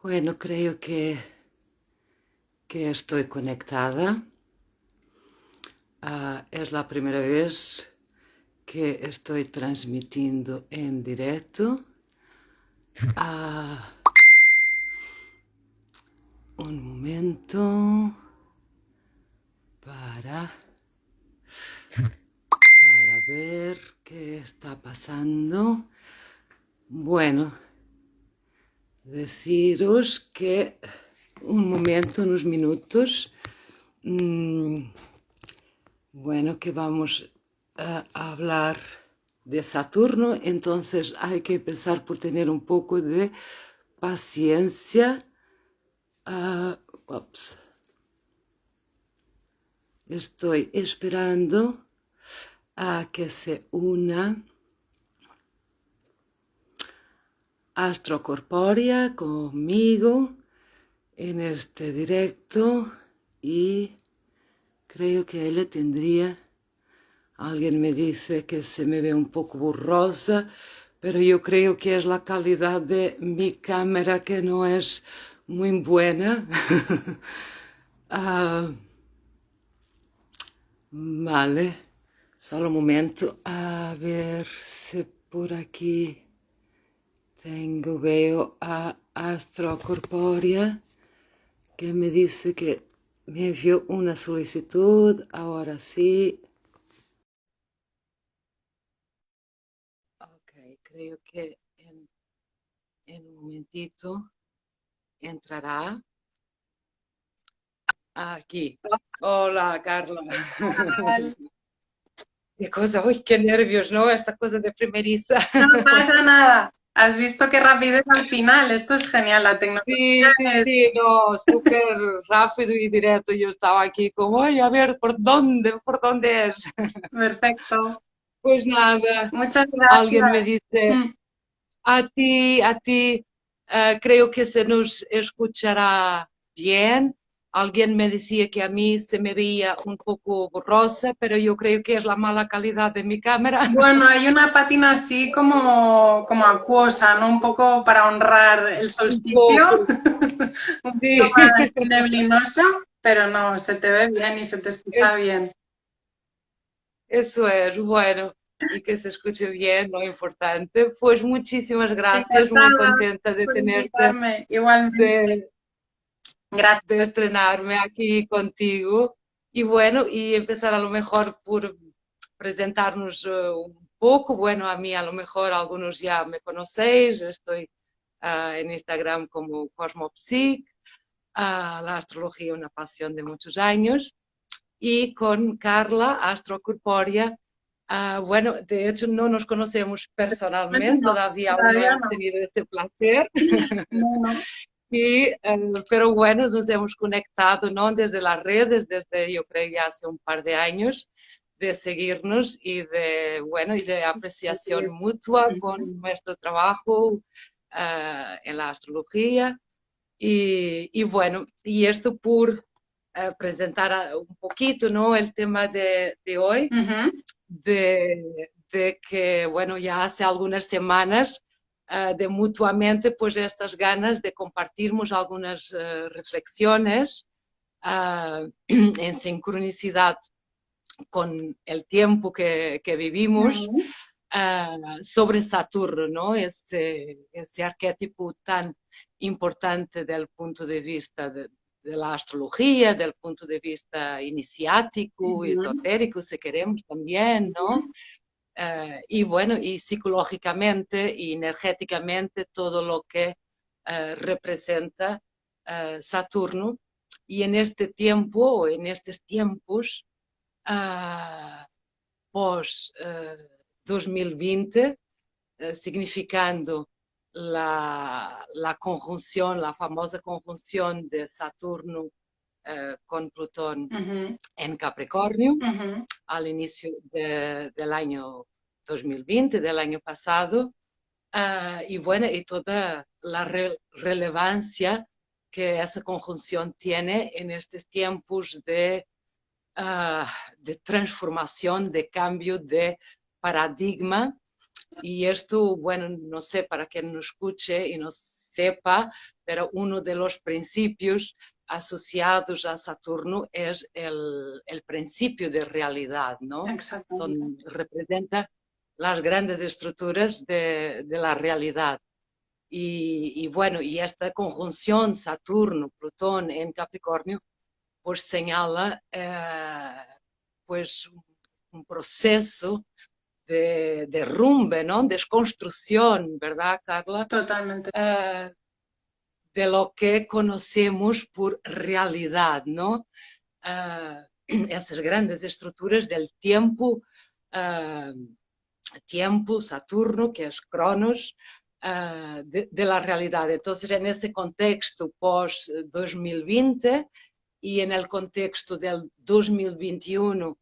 Bueno, creo que estoy conectada. Es la primera vez que estoy transmitiendo en directo. Ah, un momento para ver qué está pasando. Bueno, deciros que un momento, unos minutos. Bueno, que vamos a hablar de Saturno, entonces hay que empezar por tener un poco de paciencia. Ups. Estoy esperando a que se una Astrocorpórea conmigo en este directo y creo que ella tendría... Alguien me dice que se me ve un poco borrosa, pero yo creo que es la calidad de mi cámara que no es muy buena. Vale, solo un momento, a ver si por aquí veo a Astrocorpórea que me dice que me envió una solicitud, ahora sí. Ok, creo que en un momentito entrará aquí. Hola, Carla. Tal. Qué cosa, uy, qué nervios, ¿no? Esta cosa de primeriza. No pasa nada. Has visto qué rapidez al final. Esto es genial. La tecnología Sí, sí, es sí, no, súper rápido y directo. Yo estaba aquí como, ay, a ver, por dónde es? perfecto. Pues nada, Muchas alguien me gracias. dice, Mm. a ti, creo que se nos escuchará bien. Alguien me decía que a mí se me veía un poco borrosa, pero yo creo que es la mala calidad de mi cámara. Bueno, hay una pátina así como acuosa, ¿no? Un poco para honrar el Un solsticio, poco, un poco sí. más neblinoso, pero no, se te ve bien y se te escucha Es- bien. Eso es, bueno, y que se escuche bien, lo importante. Pues muchísimas gracias, muy Encantada contenta de por tenerte, invitarme. Igualmente. de, de Gracias. estrenarme aquí contigo. Y bueno, y empezar a lo mejor por presentarnos un poco. Bueno, a mí a lo mejor algunos ya me conocéis, estoy en Instagram como Cosmopsic, la astrología una pasión de muchos años. Y con Carla, Astrocorpórea. Bueno, de hecho no nos conocemos personalmente, No, todavía aún no todavía hemos no. tenido este placer, No, no. pero bueno, nos hemos conectado, ¿no? Desde las redes, desde yo creo ya hace un par de años, de seguirnos y de, bueno, y de apreciación mutua Ujú. con nuestro trabajo en la astrología. Y bueno, y esto por presentar un poquito, ¿no? El tema de hoy, Ujú. de que, bueno, ya hace algunas semanas de mutuamente, pues estas ganas de compartirmos algunas reflexiones en sincronicidad con el tiempo que vivimos Ujú. sobre Saturno, ¿no? Ese arquetipo tan importante del punto de vista de la astrología, del punto de vista iniciático, Ujú. esotérico, si queremos también, ¿no? Y bueno, y psicológicamente y energéticamente todo lo que representa Saturno. Y en este tiempo, o en estos tiempos, uh, pós 2020, significando la conjunción, la famosa conjunción de Saturno con Plutón Ujú. en Capricornio Ujú. al inicio del año 2020, del año pasado, y bueno, y toda la relevancia que esa conjunción tiene en estos tiempos de transformación, de cambio de paradigma. Y esto, bueno, no sé, para quien nos escuche y nos sepa, pero uno de los principios asociados a Saturno es el principio de realidad, ¿no? Exactamente. Representa las grandes estructuras de la realidad. Y bueno, y esta conjunción Saturno-Plutón en Capricornio, pues señala pues un proceso de derrumbe, ¿no? Desconstrucción, ¿verdad, Carla? Totalmente. De lo que conocemos por realidad, ¿no? Esas grandes estructuras del tiempo, tiempo, Saturno, que es Cronos, de la realidad. Entonces, en ese contexto post-2020 y en el contexto del 2021,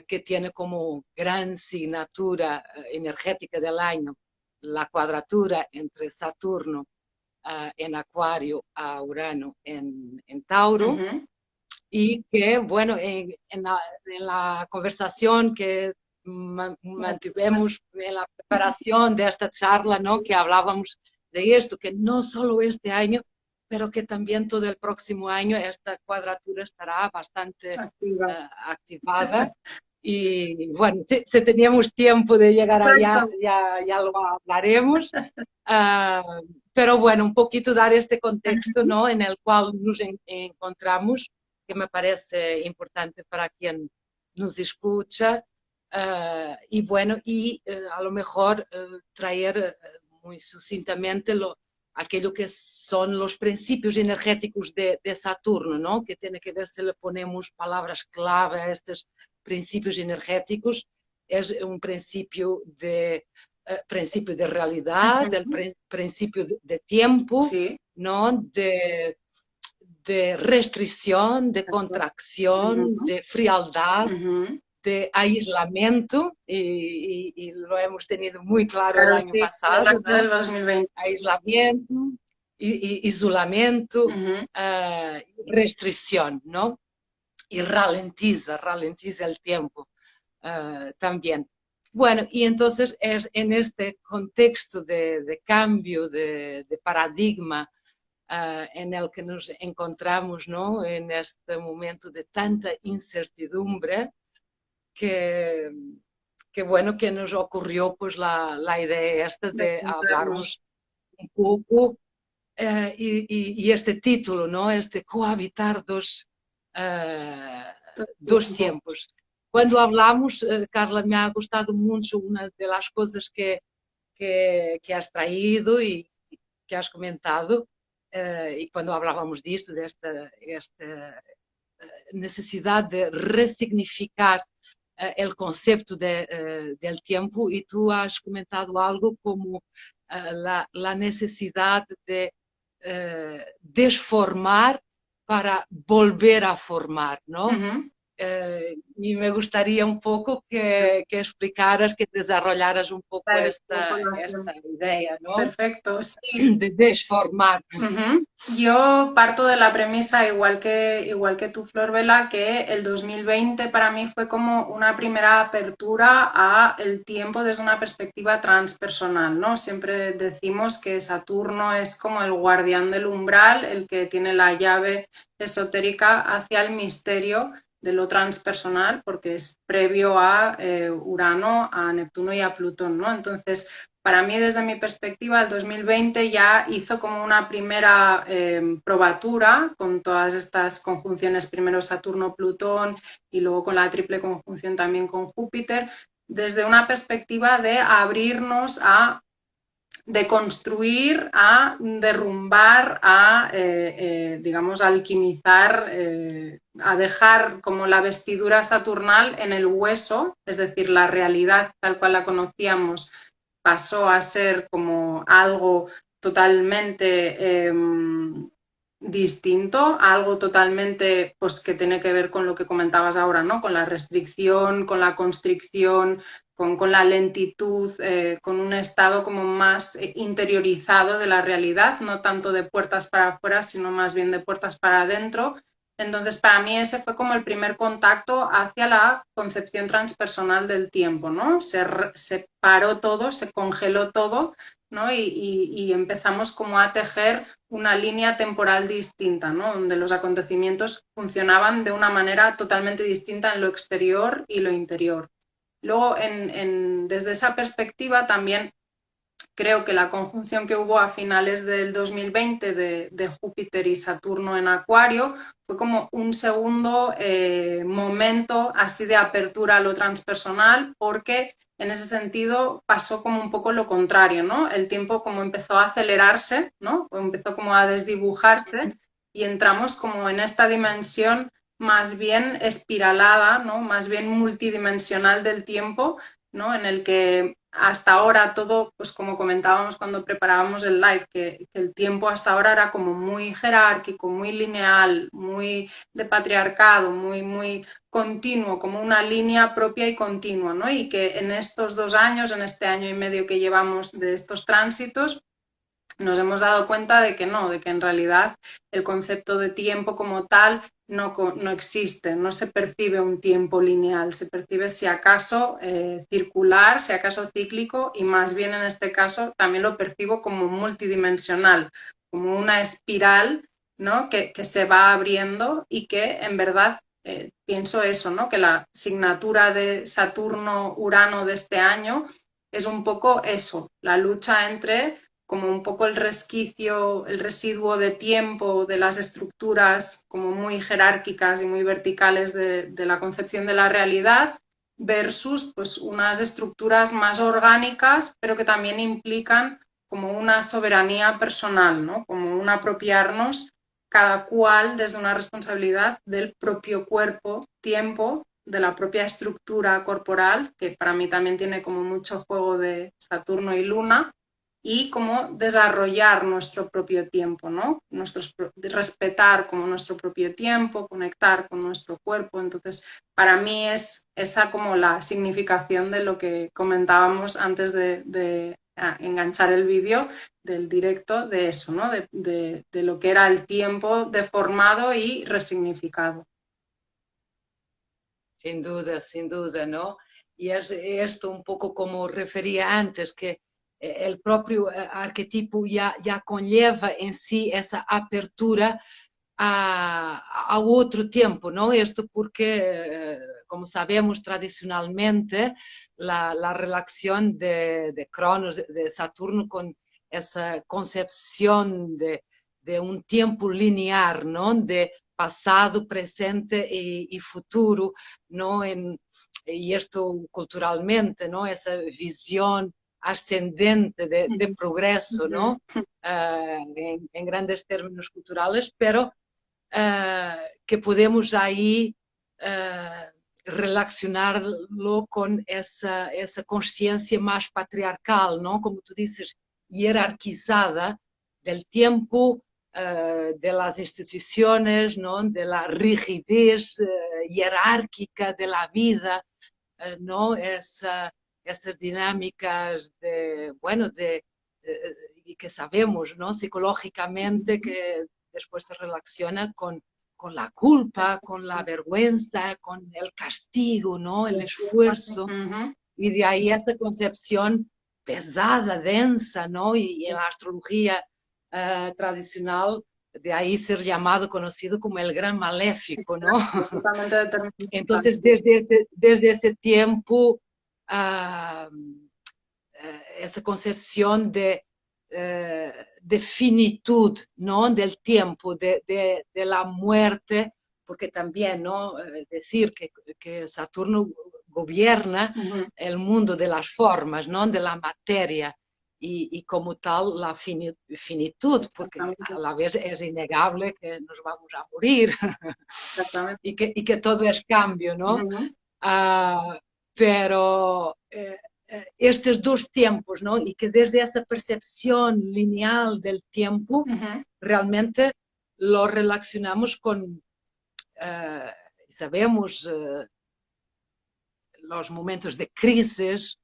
que tiene como gran signatura energética del año la cuadratura entre Saturno en Acuario a Urano en Tauro. Y que, bueno, en la conversación que mantuvimos en la preparación de esta charla, ¿no? Que hablábamos de esto, que no solo este año, pero que también todo el próximo año esta cuadratura estará bastante activada. Y bueno, si teníamos tiempo de llegar allá, ya lo hablaremos. Pero bueno, un poquito dar este contexto, ¿no? En el cual nos encontramos, que me parece importante para quien nos escucha. Y bueno, a lo mejor traer muy sucintamente aquello que son los principios energéticos de Saturno, ¿no? Que tiene que ver si le ponemos palabras clave a estos principios energéticos. Es un principio de realidad, del principio de tiempo, Sí. ¿no? De restricción, de contracción, de frialdad, de aislamiento, y lo hemos tenido muy claro el año pasado, el ¿no? del 2020. Aislamiento, isolamiento, restricción, ¿no? Y ralentiza el tiempo también. Bueno, y entonces es en este contexto de cambio de paradigma en el que nos encontramos, ¿no? En este momento de tanta incertidumbre que, bueno, que nos ocurrió pues la idea esta de hablarnos un poco y este título, ¿no? Este cohabitar dos tiempos. Cuando hablamos, Carla, me ha gustado mucho una de las cosas que has traído y que has comentado, y cuando hablábamos de esta necesidad de resignificar el concepto del tiempo, y tú has comentado algo como la necesidad de desformar para volver a formar, ¿no? Y me gustaría un poco que explicaras, que desarrollaras un poco esta idea, ¿no? Perfecto, sí. De desformar. Yo parto de la premisa, igual que tú, Flor Vela, que el 2020 para mí fue como una primera apertura a el tiempo desde una perspectiva transpersonal, ¿no? Siempre decimos que Saturno es como el guardián del umbral, el que tiene la llave esotérica hacia el misterio de lo transpersonal, porque es previo a Urano, a Neptuno y a Plutón, ¿no? Entonces, para mí, desde mi perspectiva, el 2020 ya hizo como una primera probatura con todas estas conjunciones, primero Saturno-Plutón y luego con la triple conjunción también con Júpiter, desde una perspectiva de abrirnos a deconstruir, a derrumbar, a, digamos, alquimizar, a dejar como la vestidura saturnal en el hueso, es decir, la realidad tal cual la conocíamos pasó a ser como algo totalmente distinto, algo totalmente pues, que tiene que ver con lo que comentabas ahora, ¿no? Con la restricción, con la constricción, con la lentitud, con un estado como más interiorizado de la realidad, no tanto de puertas para afuera, sino más bien de puertas para adentro. Entonces, para mí ese fue como el primer contacto hacia la concepción transpersonal del tiempo, ¿no? Se paró todo, se congeló todo, ¿no? Y empezamos como a tejer una línea temporal distinta, ¿no? Donde los acontecimientos funcionaban de una manera totalmente distinta en lo exterior y lo interior. Luego, desde esa perspectiva, también creo que la conjunción que hubo a finales del 2020 de Júpiter y Saturno en Acuario fue como un segundo momento así de apertura a lo transpersonal, porque en ese sentido pasó como un poco lo contrario, ¿no? El tiempo como empezó a acelerarse, ¿no? O empezó como a desdibujarse y entramos como en esta dimensión más bien espiralada, ¿no? Más bien multidimensional del tiempo, ¿no? En el que hasta ahora todo, pues como comentábamos cuando preparábamos el live, que el tiempo hasta ahora era como muy jerárquico, muy lineal, muy de patriarcado, muy continuo, como una línea propia y continua, ¿no? Y que en estos 2 años, en este año y medio que llevamos de estos tránsitos, nos hemos dado cuenta de que no, de que en realidad el concepto de tiempo como tal no existe, no se percibe un tiempo lineal, se percibe si acaso circular, si acaso cíclico y más bien en este caso también lo percibo como multidimensional, como una espiral, ¿no? que se va abriendo y que en verdad pienso eso, ¿no? Que la asignatura de Saturno-Urano de este año es un poco eso, la lucha entre como un poco el resquicio, el residuo de tiempo de las estructuras como muy jerárquicas y muy verticales de la concepción de la realidad versus pues unas estructuras más orgánicas, pero que también implican como una soberanía personal, ¿no? Como un apropiarnos cada cual desde una responsabilidad del propio cuerpo, tiempo, de la propia estructura corporal, que para mí también tiene como mucho juego de Saturno y Luna, y cómo desarrollar nuestro propio tiempo, ¿no? Respetar como nuestro propio tiempo, conectar con nuestro cuerpo. Entonces, para mí es esa como la significación de lo que comentábamos antes de enganchar el vídeo del directo, de eso, ¿no? De lo que era el tiempo deformado y resignificado. Sin duda, ¿no? Y es esto un poco como refería antes, que el propio arquetipo ya conlleva en sí esa apertura a otro tiempo, ¿no? Esto porque, como sabemos tradicionalmente, la relación de Cronos, de Saturno, con esa concepción de un tiempo lineal, ¿no? De pasado, presente y futuro, ¿no? Y esto culturalmente, ¿no? Esa visión ascendente de progreso, ¿no? En grandes términos culturales, pero que podemos aí relacionarlo con esa conciencia más patriarcal, ¿no? Como tú dices, jerarquizada del tiempo, de las instituciones, ¿no? De la rigidez jerárquica de la vida, ¿no? Esas dinámicas de, bueno, y que sabemos, ¿no? Psicológicamente que después se relaciona con la culpa, con la vergüenza, con el castigo, ¿no? El esfuerzo. Y de ahí esa concepción pesada, densa, ¿no? Y en la astrología tradicional, de ahí ser llamado, conocido como el gran maléfico, ¿no? Totalmente determinado. Entonces, desde ese tiempo, uh, esa concepción de finitud, ¿no? Del tiempo, de la muerte, porque también, ¿no? Decir que Saturno gobierna el mundo de las formas, ¿no? De la materia. Y como tal la finitud, porque a la vez es innegable que nos vamos a morir y que todo es cambio, ¿no? Pero estos dos tiempos, ¿no? Y que desde esa percepción lineal del tiempo, realmente lo relacionamos con, sabemos, los momentos de crisis,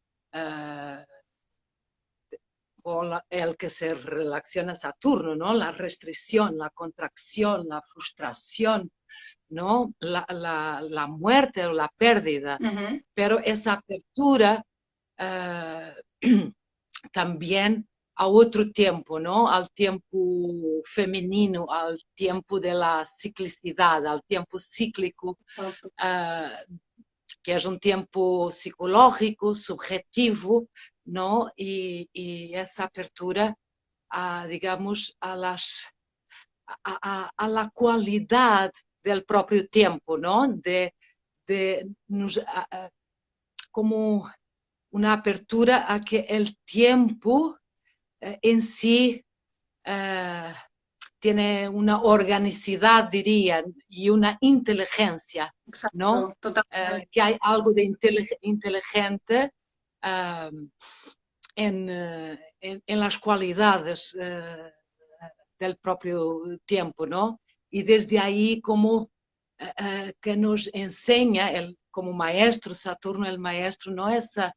con el que se relaciona Saturno, ¿no? La restricción, la contracción, la frustración, ¿no? La muerte o la pérdida. Ujú. Pero esa apertura eh, también a otro tiempo, ¿no? Al tiempo femenino, al tiempo de la ciclicidad, al tiempo cíclico, eh, que es un tiempo psicológico, subjetivo, ¿no? Y esa apertura a, digamos, a la cualidad del propio tiempo, ¿no? De como una apertura a que el tiempo en sí tiene una organicidad, diría, y una inteligencia, ¿no? Exacto, totalmente. Que hay algo de inteligente eh, en las cualidades del propio tiempo, ¿no? Y desde ahí como que nos enseña el, como maestro, Saturno el maestro, ¿no? Esa,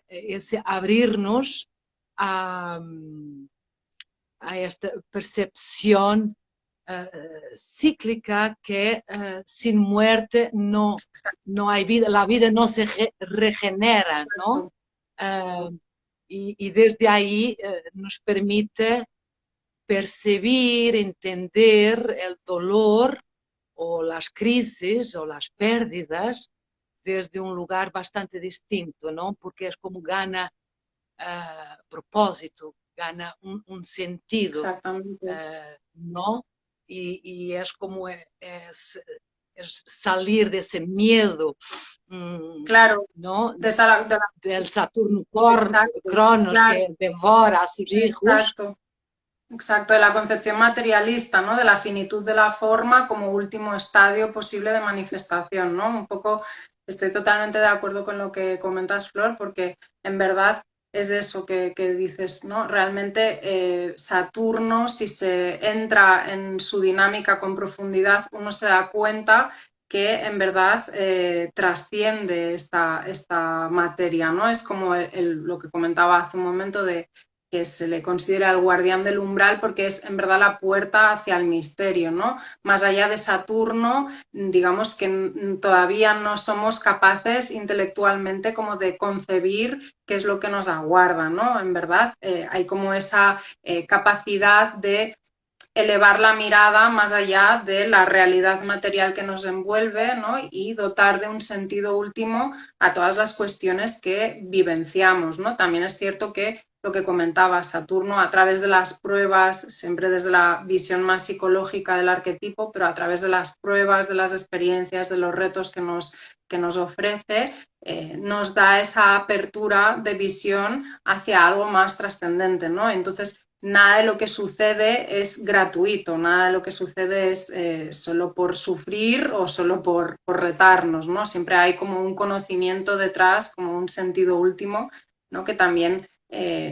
ese abrirnos a, a esta percepción cíclica que sin muerte no hay vida, la vida no se regenera, ¿no? Exacto. Y desde ahí nos permite percibir, entender el dolor o las crisis o las pérdidas desde un lugar bastante distinto, ¿no? Porque es como gana propósito, gana un sentido, Exactamente. ¿no? Y es como es salir de ese miedo, Claro, ¿no? de Del Saturno exacto, Cronos claro, que devora a sus hijos. exacto. Exacto, de la concepción materialista, ¿no? De la finitud de la forma como último estadio posible de manifestación, ¿no? Un poco estoy totalmente de acuerdo con lo que comentas, Flor, porque en verdad es eso que dices, ¿no? Realmente Saturno, si se entra en su dinámica con profundidad, uno se da cuenta que en verdad trasciende esta materia, ¿no? Es como lo que comentaba hace un momento de que se le considera el guardián del umbral porque es en verdad la puerta hacia el misterio, ¿no? Más allá de Saturno, digamos que todavía no somos capaces intelectualmente como de concebir qué es lo que nos aguarda, ¿no? En verdad, hay como esa capacidad de elevar la mirada más allá de la realidad material que nos envuelve, ¿no? Y dotar de un sentido último a todas las cuestiones que vivenciamos, ¿no? También es cierto que lo que comentaba Saturno a través de las pruebas, siempre desde la visión más psicológica del arquetipo, pero a través de las pruebas, de las experiencias, de los retos que nos ofrece, nos da esa apertura de visión hacia algo más trascendente, ¿no? Entonces, nada de lo que sucede es gratuito, nada de lo que sucede es solo por sufrir o solo por retarnos, ¿no? Siempre hay como un conocimiento detrás, como un sentido último, ¿no? Que también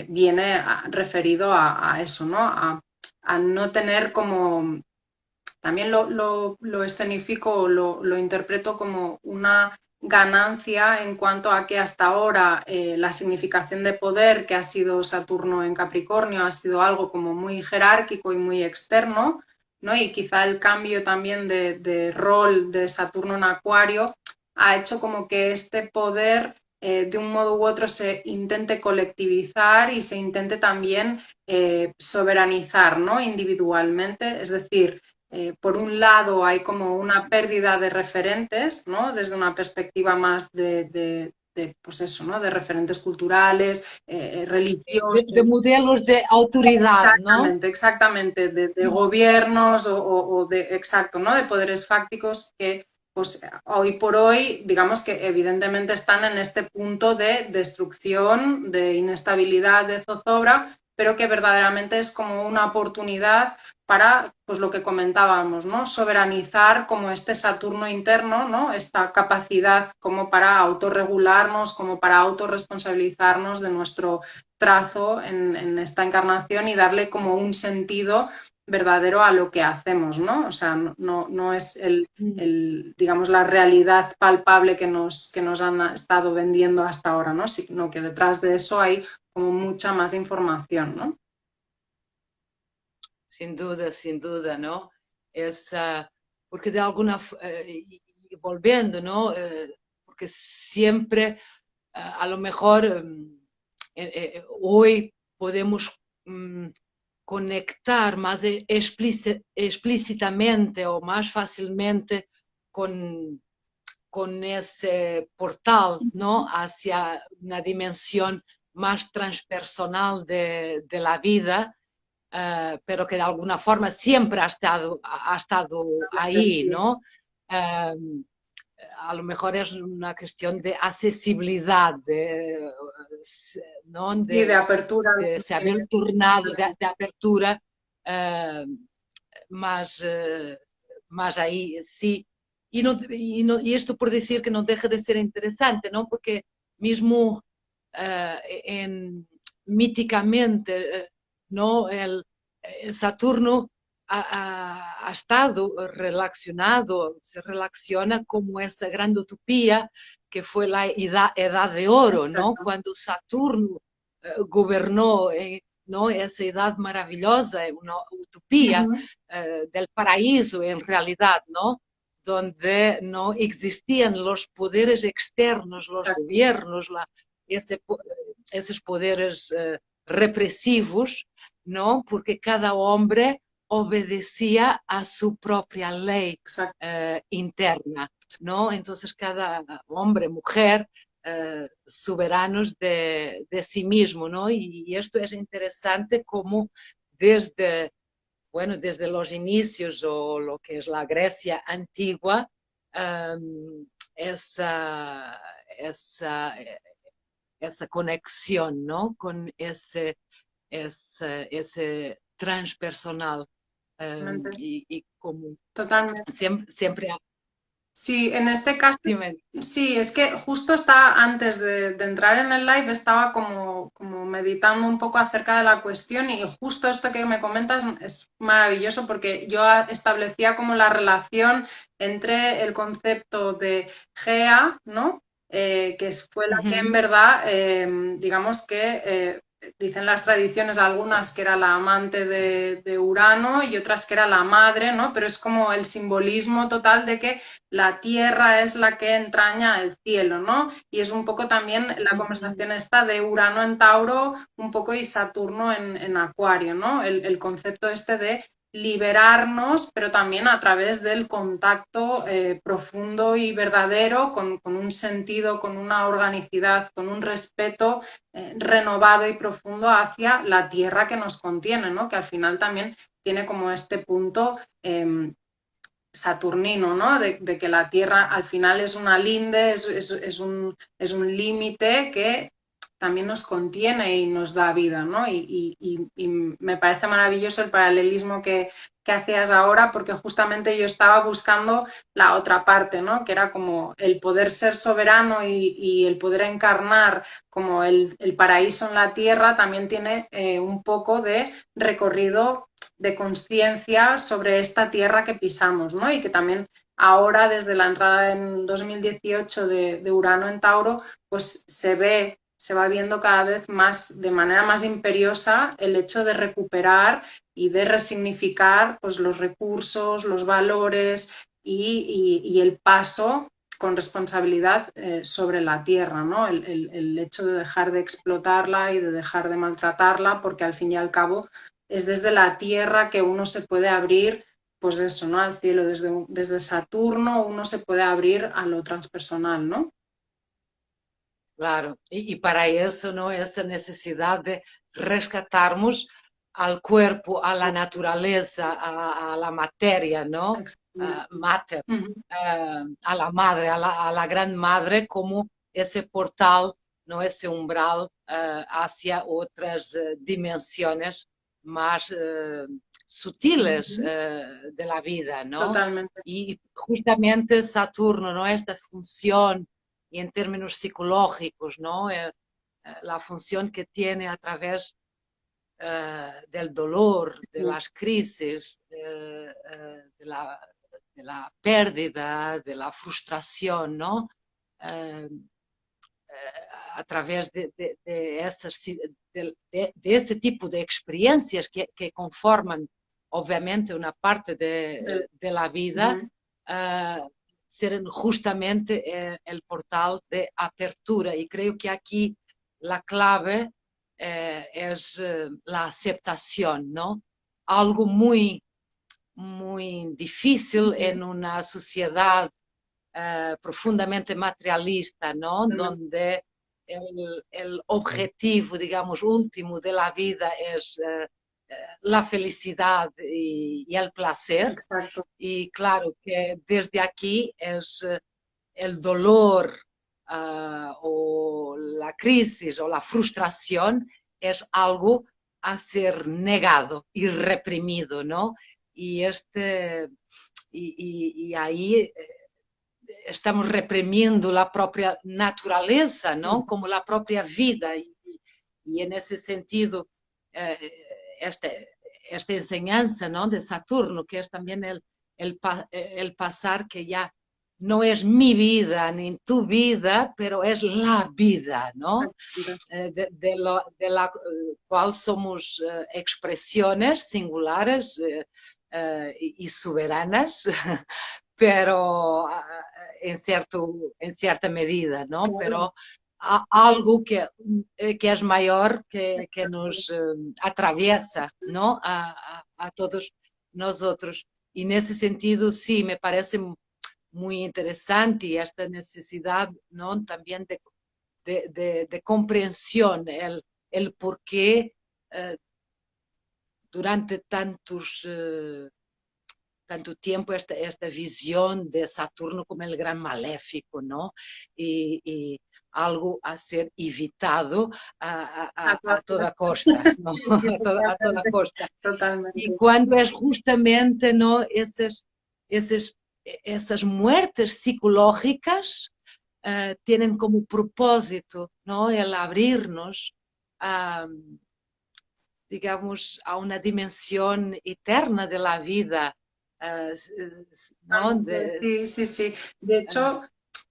viene referido a eso, ¿no? A no tener como también lo escenifico, lo interpreto como una ganancia en cuanto a que hasta ahora la significación de poder que ha sido Saturno en Capricornio ha sido algo como muy jerárquico y muy externo, ¿no? Y quizá el cambio también de rol de Saturno en Acuario ha hecho como que este poder de un modo u otro se intente colectivizar y se intente también soberanizar, ¿no? Individualmente, es decir, por un lado hay como una pérdida de referentes, ¿no? Desde una perspectiva más pues eso, ¿no? De referentes culturales, De religiosos. modelos de autoridad, ¿no? Exactamente, exactamente, de gobiernos o de, exacto, ¿no? De poderes fácticos que, pues, hoy por hoy, digamos que evidentemente están en este punto de destrucción, de inestabilidad, de zozobra, pero que verdaderamente es como una oportunidad para, pues lo que comentábamos, ¿no? Soberanizar como este Saturno interno, ¿no? Esta capacidad como para autorregularnos, como para autorresponsabilizarnos de nuestro trazo en esta encarnación y darle como un sentido verdadero a lo que hacemos, ¿no? O sea, no es Mm. digamos, la realidad palpable que nos han estado vendiendo hasta ahora, ¿no? Sino que detrás de eso hay como mucha más información, ¿no? Sin duda, ¿no? Esa, porque de alguna, y volviendo, ¿no? Porque siempre, a lo mejor, hoy podemos mm, conectar más explícitamente o más fácilmente con, con ese portal, ¿no? Hacia una dimensión más transpersonal de la vida, pero que de alguna forma siempre ha estado ahí, Sí, ¿no? Uh, a lo mejor es una cuestión de accesibilidad, ¿no? sí, de apertura. De se haber tornado, de apertura uh, más, más ahí, sí. Y esto por decir que no deja de ser interesante, ¿no? Porque mismo en, míticamente, ¿no? El Saturno ha estado relacionado, se relaciona como esa gran utopía que fue la edad de oro, ¿no? Exacto. Cuando Saturno gobernó, ¿no? Esa edad maravillosa, una utopía Ujú. del paraíso en realidad, ¿no? Donde no existían los poderes externos, los Exacto. gobiernos, ese, esos poderes represivos, ¿no? Porque cada hombre obedecía a su propia ley Exacto. interna, ¿no? Entonces cada hombre, mujer, soberanos de sí mismo, ¿no? Y esto es interesante como desde, bueno, desde los inicios o lo que es la Grecia antigua, esa, esa, esa conexión, ¿no? Con ese transpersonal y como Totalmente. siempre, Sí, en este caso, dime, sí, es que justo estaba antes de entrar en el live, estaba como meditando un poco acerca de la cuestión y justo esto que me comentas es maravilloso porque yo establecía como la relación entre el concepto de Gea, ¿no? Fue la que en verdad, digamos que dicen las tradiciones algunas que era la amante de Urano y otras que era la madre, ¿no? Pero es como el simbolismo total de que la tierra es la que entraña el cielo, ¿no? Y es un poco también la conversación esta de Urano en Tauro, un poco y Saturno en Acuario, ¿no? El concepto este de liberarnos, pero también a través del contacto profundo y verdadero, con un sentido, con una organicidad, con un respeto renovado y profundo hacia la tierra que nos contiene, ¿no? Que al final también tiene como este punto saturnino, ¿no? De que la Tierra al final es una linde, es un límite que también nos contiene y nos da vida, ¿no? Y me parece maravilloso el paralelismo que hacías ahora, porque justamente yo estaba buscando la otra parte, ¿no? Que era como el poder ser soberano y el poder encarnar como el paraíso en la tierra, también tiene un poco de recorrido de conciencia sobre esta tierra que pisamos, ¿no? Y que también ahora, desde la entrada en 2018 de Urano en Tauro, pues se va viendo cada vez más, de manera más imperiosa, el hecho de recuperar y de resignificar pues, los recursos, los valores y el paso con responsabilidad sobre la tierra, ¿no? El hecho de dejar de explotarla y de dejar de maltratarla, porque al fin y al cabo es desde la Tierra que uno se puede abrir, pues eso, ¿no? Al cielo, desde Saturno uno se puede abrir a lo transpersonal, ¿no? claro. Y para eso, ¿no? Esa necesidad de rescatarnos al cuerpo, a la naturaleza, a la materia, ¿no? Mater, a la madre, a la gran madre, como ese portal, ¿no? Ese umbral hacia otras dimensiones más sutiles de la vida, ¿no? Totalmente. Y justamente Saturno, ¿no? Esta función y en términos psicológicos, ¿no? La función que tiene a través del dolor, de Sí, las crisis, de la pérdida, de la frustración, ¿no? Eh, a través de ese tipo de experiencias que conforman, obviamente, una parte del- de la vida, ujú, ser justamente el portal de apertura. Y creo que aquí la clave es la aceptación, ¿no? Algo muy difícil ujú, en una sociedad profundamente materialista, ¿no? Donde el objetivo, digamos, último de la vida es la felicidad y el placer. exacto. Y claro que desde aquí es el dolor o la crisis o la frustración es algo a ser negado y reprimido, ¿no? Y, y ahí estamos reprimiendo la propia naturaleza, ¿no? Como la propia vida. Y en ese sentido, eh, esta, esta enseñanza, ¿no? De Saturno, que es también el pasar que ya no es mi vida ni tu vida, pero es la vida, ¿no? De la cual somos expresiones singulares y soberanas, pero en cierta medida, ¿no? Claro. Pero algo que es mayor, que nos atraviesa, ¿no? A todos nosotros. Y en ese sentido, sí, me parece muy interesante y esta necesidad, ¿no? También de comprensión, el por qué durante tanto tiempo esta visión de Saturno como el gran maléfico, ¿no? Y algo a ser evitado a toda costa, ¿no? Sí, A toda totalmente, costa. Y totalmente. cuando es justamente, ¿no? Esas, esas muertes psicológicas tienen como propósito, ¿no? El abrirnos a, digamos, a una dimensión eterna de la vida, ¿no? Sí, sí, sí. De hecho,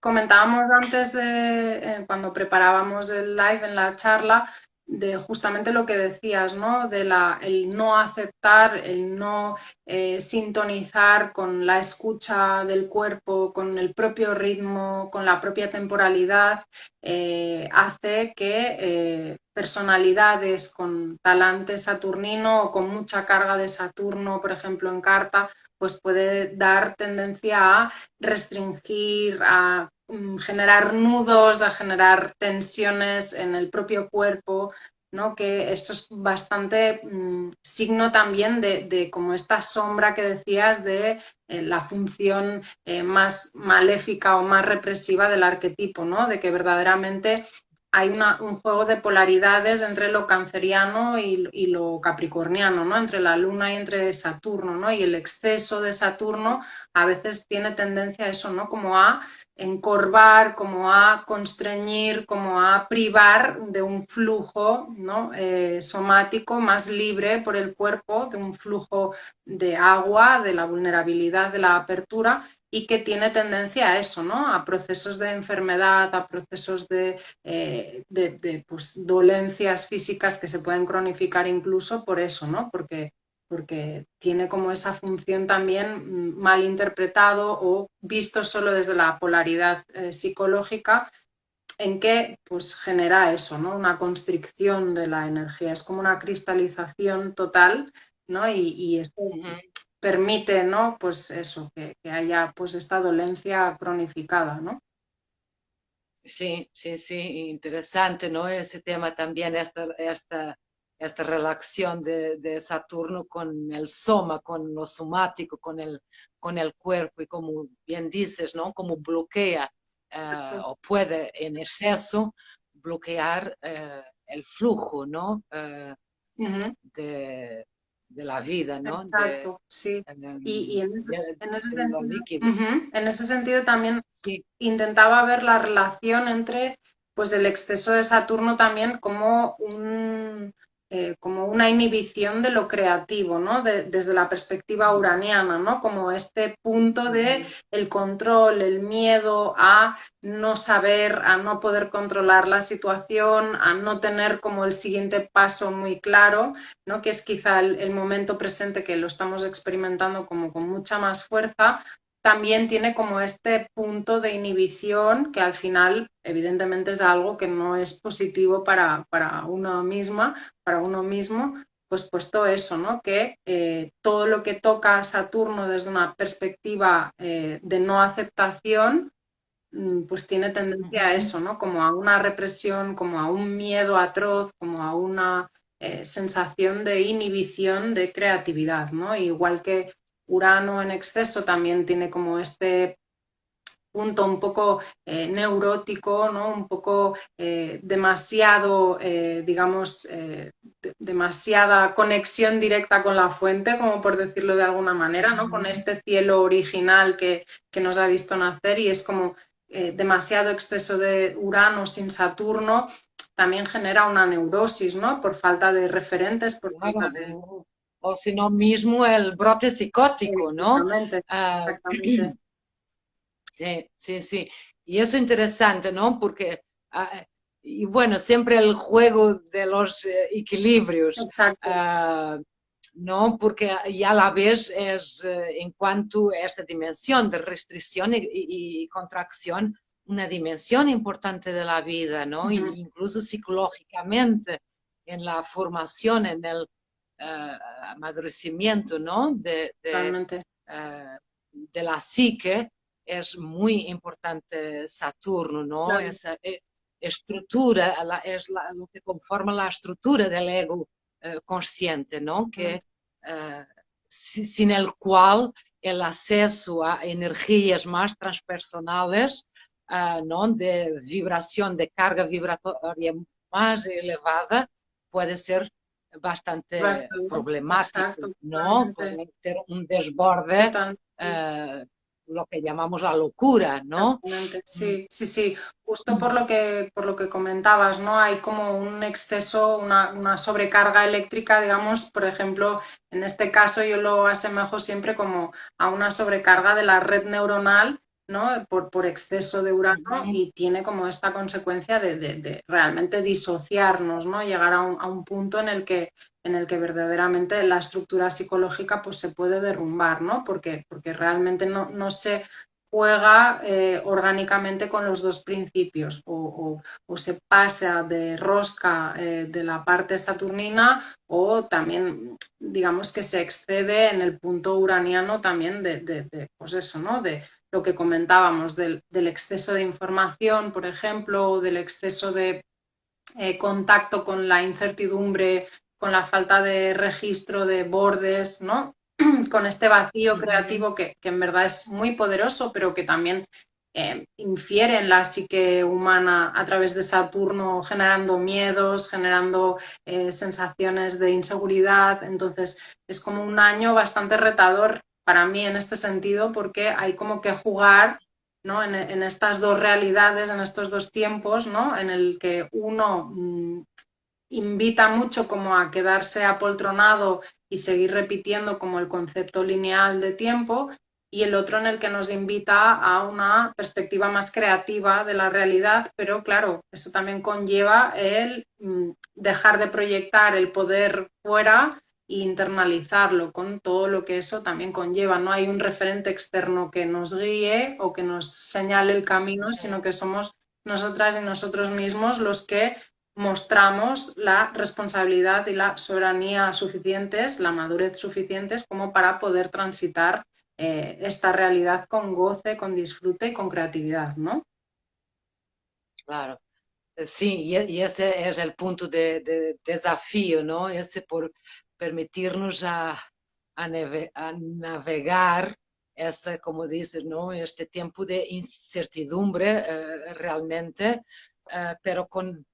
comentábamos antes cuando preparábamos el live en la charla, de justamente lo que decías, ¿no? El no aceptar, el no sintonizar con la escucha del cuerpo, con el propio ritmo, con la propia temporalidad, hace que personalidades con talante saturnino o con mucha carga de Saturno, por ejemplo, en carta, pues puede dar tendencia a restringir, a generar nudos, a generar tensiones en el propio cuerpo, ¿no? Que esto es bastante signo también de como esta sombra que decías de la función más maléfica o más represiva del arquetipo, ¿no? De que verdaderamente hay un juego de polaridades entre lo canceriano y lo capricorniano, ¿no? Entre la luna y entre Saturno, ¿no? Y el exceso de Saturno a veces tiene tendencia a eso, ¿no? Como a encorvar, como a constreñir, como a privar de un flujo, ¿no? Somático más libre por el cuerpo, de un flujo de agua, de la vulnerabilidad, de la apertura, y que tiene tendencia a eso, ¿no? A procesos de enfermedad, a procesos pues, dolencias físicas que se pueden cronificar incluso por eso, ¿no? Porque tiene como esa función también mal interpretado o visto solo desde la polaridad psicológica, en que pues genera eso, ¿no? Una constricción de la energía, es como una cristalización total, ¿no? Y eso permite, ¿no? Pues eso, que haya pues esta dolencia cronificada, ¿no? sí, sí, sí, interesante, ¿no? Ese tema también, esta relación de Saturno con el soma, con lo somático, con el cuerpo y como bien dices, ¿no? Como bloquea o puede en exceso bloquear el flujo, ¿no? Ujú. De la vida, ¿no? Exacto, sí. Y De lo líquido. en ese sentido también Sí. intentaba ver la relación entre pues el exceso de Saturno también como un como una inhibición de lo creativo, ¿no? Desde la perspectiva uraniana, ¿no? Como este punto de el control, el miedo a no saber, a no poder controlar la situación, a no tener como el siguiente paso muy claro, ¿no? Que es quizá el momento presente que lo estamos experimentando como con mucha más fuerza, también tiene como este punto de inhibición que al final evidentemente es algo que no es positivo para uno misma, para uno mismo, pues puesto eso, ¿no? Que todo lo que toca a Saturno desde una perspectiva de no aceptación, pues tiene tendencia a eso, ¿no? Como a una represión, como a un miedo atroz, como a una sensación de inhibición de creatividad, ¿no? Igual que Urano en exceso también tiene como este punto un poco neurótico, ¿no? Un poco demasiado, digamos, demasiada conexión directa con la fuente, como por decirlo de alguna manera, ¿no? Con este cielo original que nos ha visto nacer y es como demasiado exceso de Urano sin Saturno también genera una neurosis, ¿no? Por falta de referentes, por Claro, falta de... o si no mismo el brote psicótico, ¿no? Exactamente, Ah, exactamente. sí, sí, sí. Y eso es interesante, ¿no? Porque, ah, y bueno, siempre el juego de los equilibrios, Exacto, ah, ¿no? Porque y a la vez es, en cuanto a esta dimensión de restricción y contracción, una dimensión importante de la vida, ¿no? Y incluso psicológicamente, en la formación, en el amadurecimiento, ¿no? totalmente. Eh, de la psique es muy importante Saturno, ¿no? Claro. Esa estructura, lo que conforma la estructura del ego consciente, ¿no? Que, sin el cual el acceso a energías más transpersonales, ¿no? De vibración, de carga vibratoria más elevada, puede ser bastante Bastante, problemático, exacto, ¿no? totalmente, Puede ser un desborde, total, eh, lo que llamamos la locura, ¿no? exactamente. Sí, sí, sí. Justo por lo que comentabas, ¿no? Hay como un exceso, una sobrecarga eléctrica, digamos, por ejemplo, en este caso yo lo asemejo siempre como a una sobrecarga de la red neuronal, ¿no? Por exceso de urano y tiene como esta consecuencia de realmente disociarnos, ¿no? Llegar a un punto en el que verdaderamente la estructura psicológica pues se puede derrumbar, ¿no? Porque realmente no se juega orgánicamente con los dos principios o se pasa de rosca de la parte saturnina o también digamos que se excede en el punto uraniano también pues eso, ¿no? De lo que comentábamos del exceso de información, por ejemplo, o del exceso de contacto con la incertidumbre, con la falta de registro de bordes, ¿no? Con este vacío creativo que en verdad es muy poderoso, pero que también infiere en la psique humana a través de Saturno, generando miedos, generando sensaciones de inseguridad. Entonces, es como un año bastante retador para mí en este sentido, porque hay como que jugar, ¿no? En estas dos realidades, en estos dos tiempos, ¿no? En el que uno invita mucho como a quedarse apoltronado y seguir repitiendo como el concepto lineal de tiempo y el otro en el que nos invita a una perspectiva más creativa de la realidad, pero claro, eso también conlleva el dejar de proyectar el poder fuera e internalizarlo con todo lo que eso también conlleva. No hay un referente externo que nos guíe o que nos señale el camino, sino que somos nosotras y nosotros mismos los que mostramos la responsabilidad y la soberanía suficientes, la madurez suficientes como para poder transitar esta realidad con goce, con disfrute y con creatividad, ¿no? Claro. Sí, y ese es el punto de desafío, ¿no? Ese por permitirnos a navegar ese, como dices, ¿no? Este tiempo de incertidumbre realmente, pero con-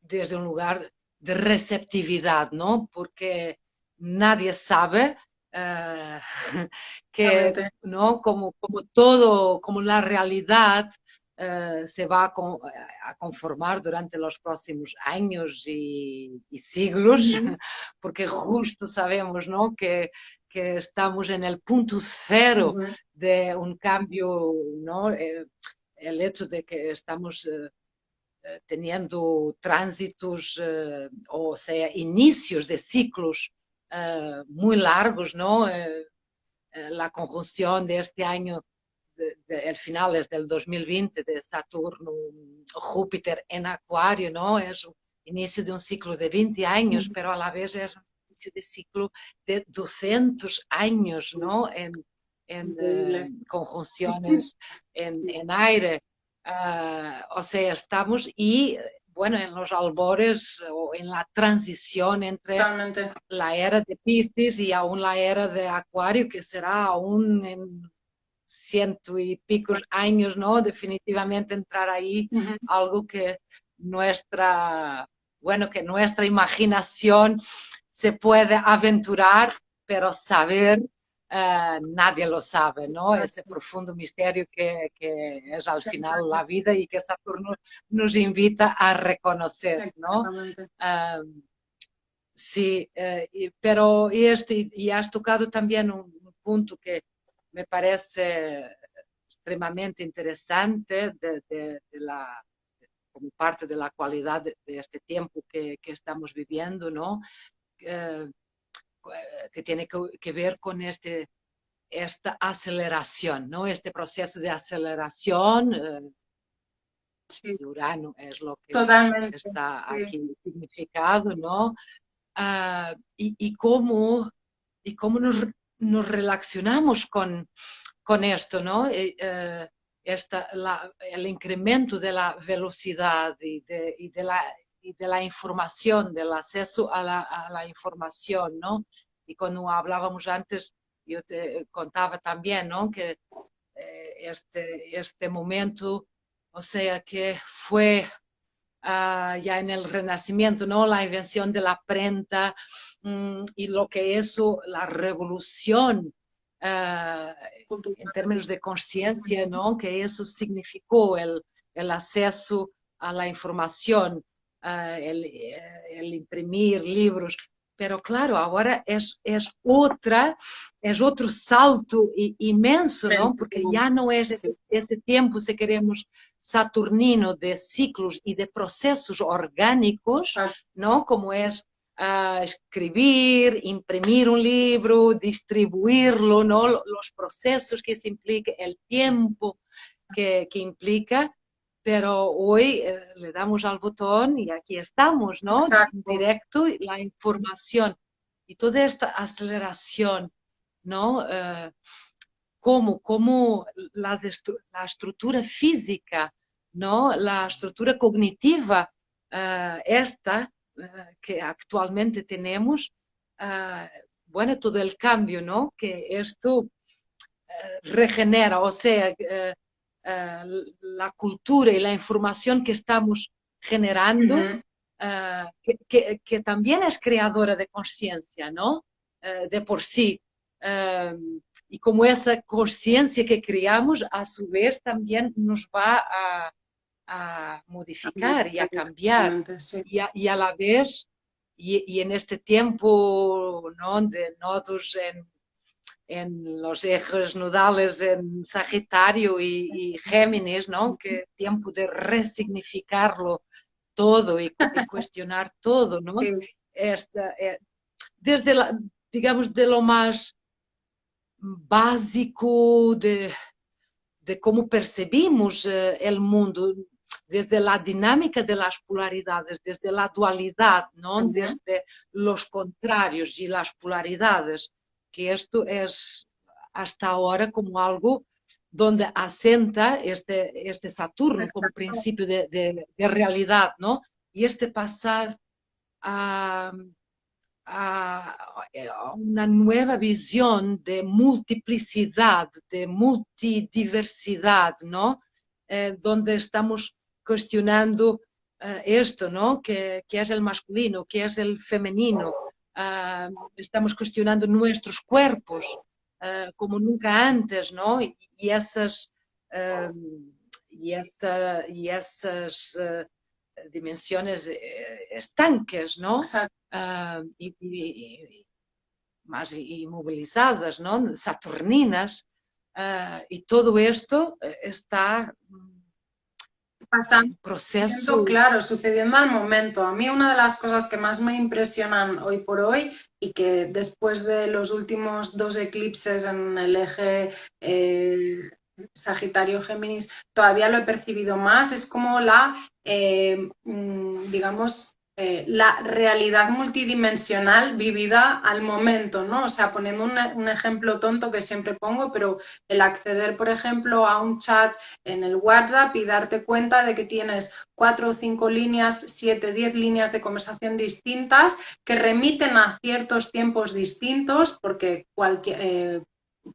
desde un lugar de receptividad, ¿no? Porque nadie sabe que, Exactamente. ¿no? Como todo, como la realidad. se va a conformar durante los próximos años y siglos, porque justo sabemos, ¿no? que estamos en el punto cero de un cambio, ¿no? El hecho de que estamos teniendo tránsitos, o sea, inicios de ciclos muy largos, ¿no? La conjunción de este año, el final es del 2020, de Saturno, Júpiter en Acuario, ¿no? Es un inicio de un ciclo de 20 años, pero a la vez es un inicio de ciclo de 200 años, ¿no? En conjunciones en aire. O sea, estamos bueno, en los albores o en la transición entre Totalmente. la era de Piscis y aún la era de Acuario, que será aún en ciento y picos años, ¿no? Definitivamente entrar ahí, algo que que nuestra imaginación se puede aventurar, pero saber, nadie lo sabe, ¿no? Ese profundo misterio que es al final la vida y que Saturno nos invita a reconocer, ¿no? Sí, pero y has tocado también un punto que me parece extremadamente interesante como parte de la cualidad de este tiempo que estamos viviendo, ¿no? Eh, que tiene que ver con esta aceleración, ¿no? Este proceso de aceleración. Sí, Urano es lo que totalmente. está Sí. aquí significado, ¿no? Y cómo nos relacionamos con esto, ¿no? El incremento de la velocidad y de la información, del acceso a la información, ¿no? Y cuando hablábamos antes, yo te contaba también, ¿no? Que este momento, o sea, que fue ya en el Renacimiento, ¿no? La invención de la prenta, y lo que eso, la revolución en términos de conciencia, ¿no? Que eso significó el acceso a la información, el imprimir libros. Pero claro, ahora es otro salto inmenso, ¿no? Porque ya no es ese tiempo, si queremos, saturnino de ciclos y de procesos orgánicos, ¿no? Como es escribir, imprimir un libro, distribuirlo, ¿no? Los procesos que se implica, el tiempo que implica, pero hoy le damos al botón y aquí estamos, ¿no? Directo, la información y toda esta aceleración, ¿no? Cómo la estructura física, ¿no? La estructura cognitiva, que actualmente tenemos, bueno, todo el cambio, ¿no? Que esto regenera, o sea, la cultura y la información que estamos generando, que también es creadora de conciencia, ¿no? De por sí. Y como esa conciencia que creamos, a su vez, también nos va a modificar y a cambiar. Y a la vez, y en este tiempo, ¿no? De nodos en los ejes nodales en Sagitario y Géminis, ¿no? Que tiempo de resignificarlo todo y cuestionar todo, ¿no? Desde digamos, de lo más básico de cómo percibimos el mundo, desde la dinámica de las polaridades, desde la dualidad, ¿no? Desde los contrarios y las polaridades, que esto es hasta ahora como algo donde asenta este Saturno como principio de realidad, ¿no? Y este pasar a una nueva visión de multiplicidad, de multidiversidad, ¿no? Donde estamos cuestionando esto, ¿no? ¿Qué es el masculino? ¿Qué es el femenino? Estamos cuestionando nuestros cuerpos como nunca antes, ¿no? Y y esas dimensiones estanques, ¿no? Exacto. Más inmovilizadas, ¿no? Saturninas, y todo esto está Pasando, en proceso. claro, sucediendo al momento. A mí una de las cosas que más me impresionan hoy por hoy y que después de los últimos 2 eclipses en el eje Sagitario-Géminis todavía lo he percibido más, es como digamos, la realidad multidimensional vivida al momento, ¿no? O sea, poniendo un ejemplo tonto que siempre pongo, pero el acceder, por ejemplo, a un chat en el WhatsApp y darte cuenta de que tienes 4 o 5 líneas, 7, 10 líneas de conversación distintas que remiten a ciertos tiempos distintos, porque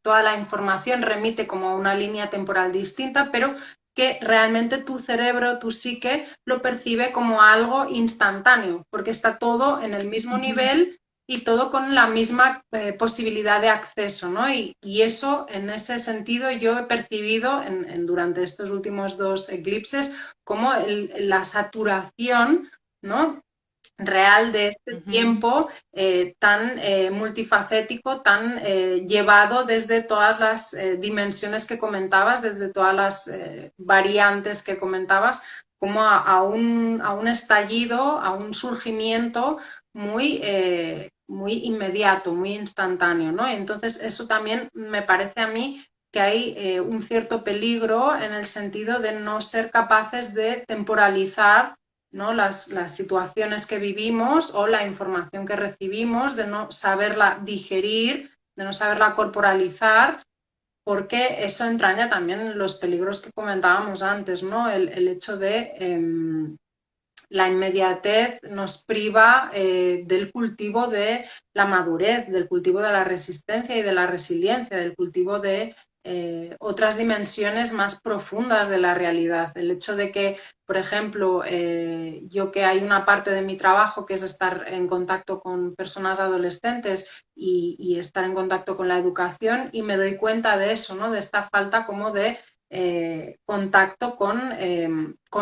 toda la información remite como a una línea temporal distinta, pero que realmente tu cerebro, tu psique, lo percibe como algo instantáneo, porque está todo en el mismo nivel y todo con la misma posibilidad de acceso, ¿no? Y eso, en ese sentido, yo he percibido durante estos últimos 2 eclipses como la saturación, ¿no? Real de este tiempo tan multifacético, tan llevado desde todas las dimensiones que comentabas, desde todas las variantes que comentabas, como a un estallido, a un surgimiento muy inmediato, muy instantáneo, ¿no? Entonces, eso también me parece a mí que hay un cierto peligro en el sentido de no ser capaces de temporalizar, ¿no? Las situaciones que vivimos o la información que recibimos, de no saberla digerir, de no saberla corporalizar, porque eso entraña también los peligros que comentábamos antes, ¿no? El hecho de la inmediatez nos priva del cultivo de la madurez, del cultivo de la resistencia y de la resiliencia, del cultivo de otras dimensiones más profundas de la realidad. El hecho de que, por ejemplo, yo que hay una parte de mi trabajo que es estar en contacto con personas adolescentes y estar en contacto con la educación, y me doy cuenta de eso, ¿no? De esta falta como de contacto con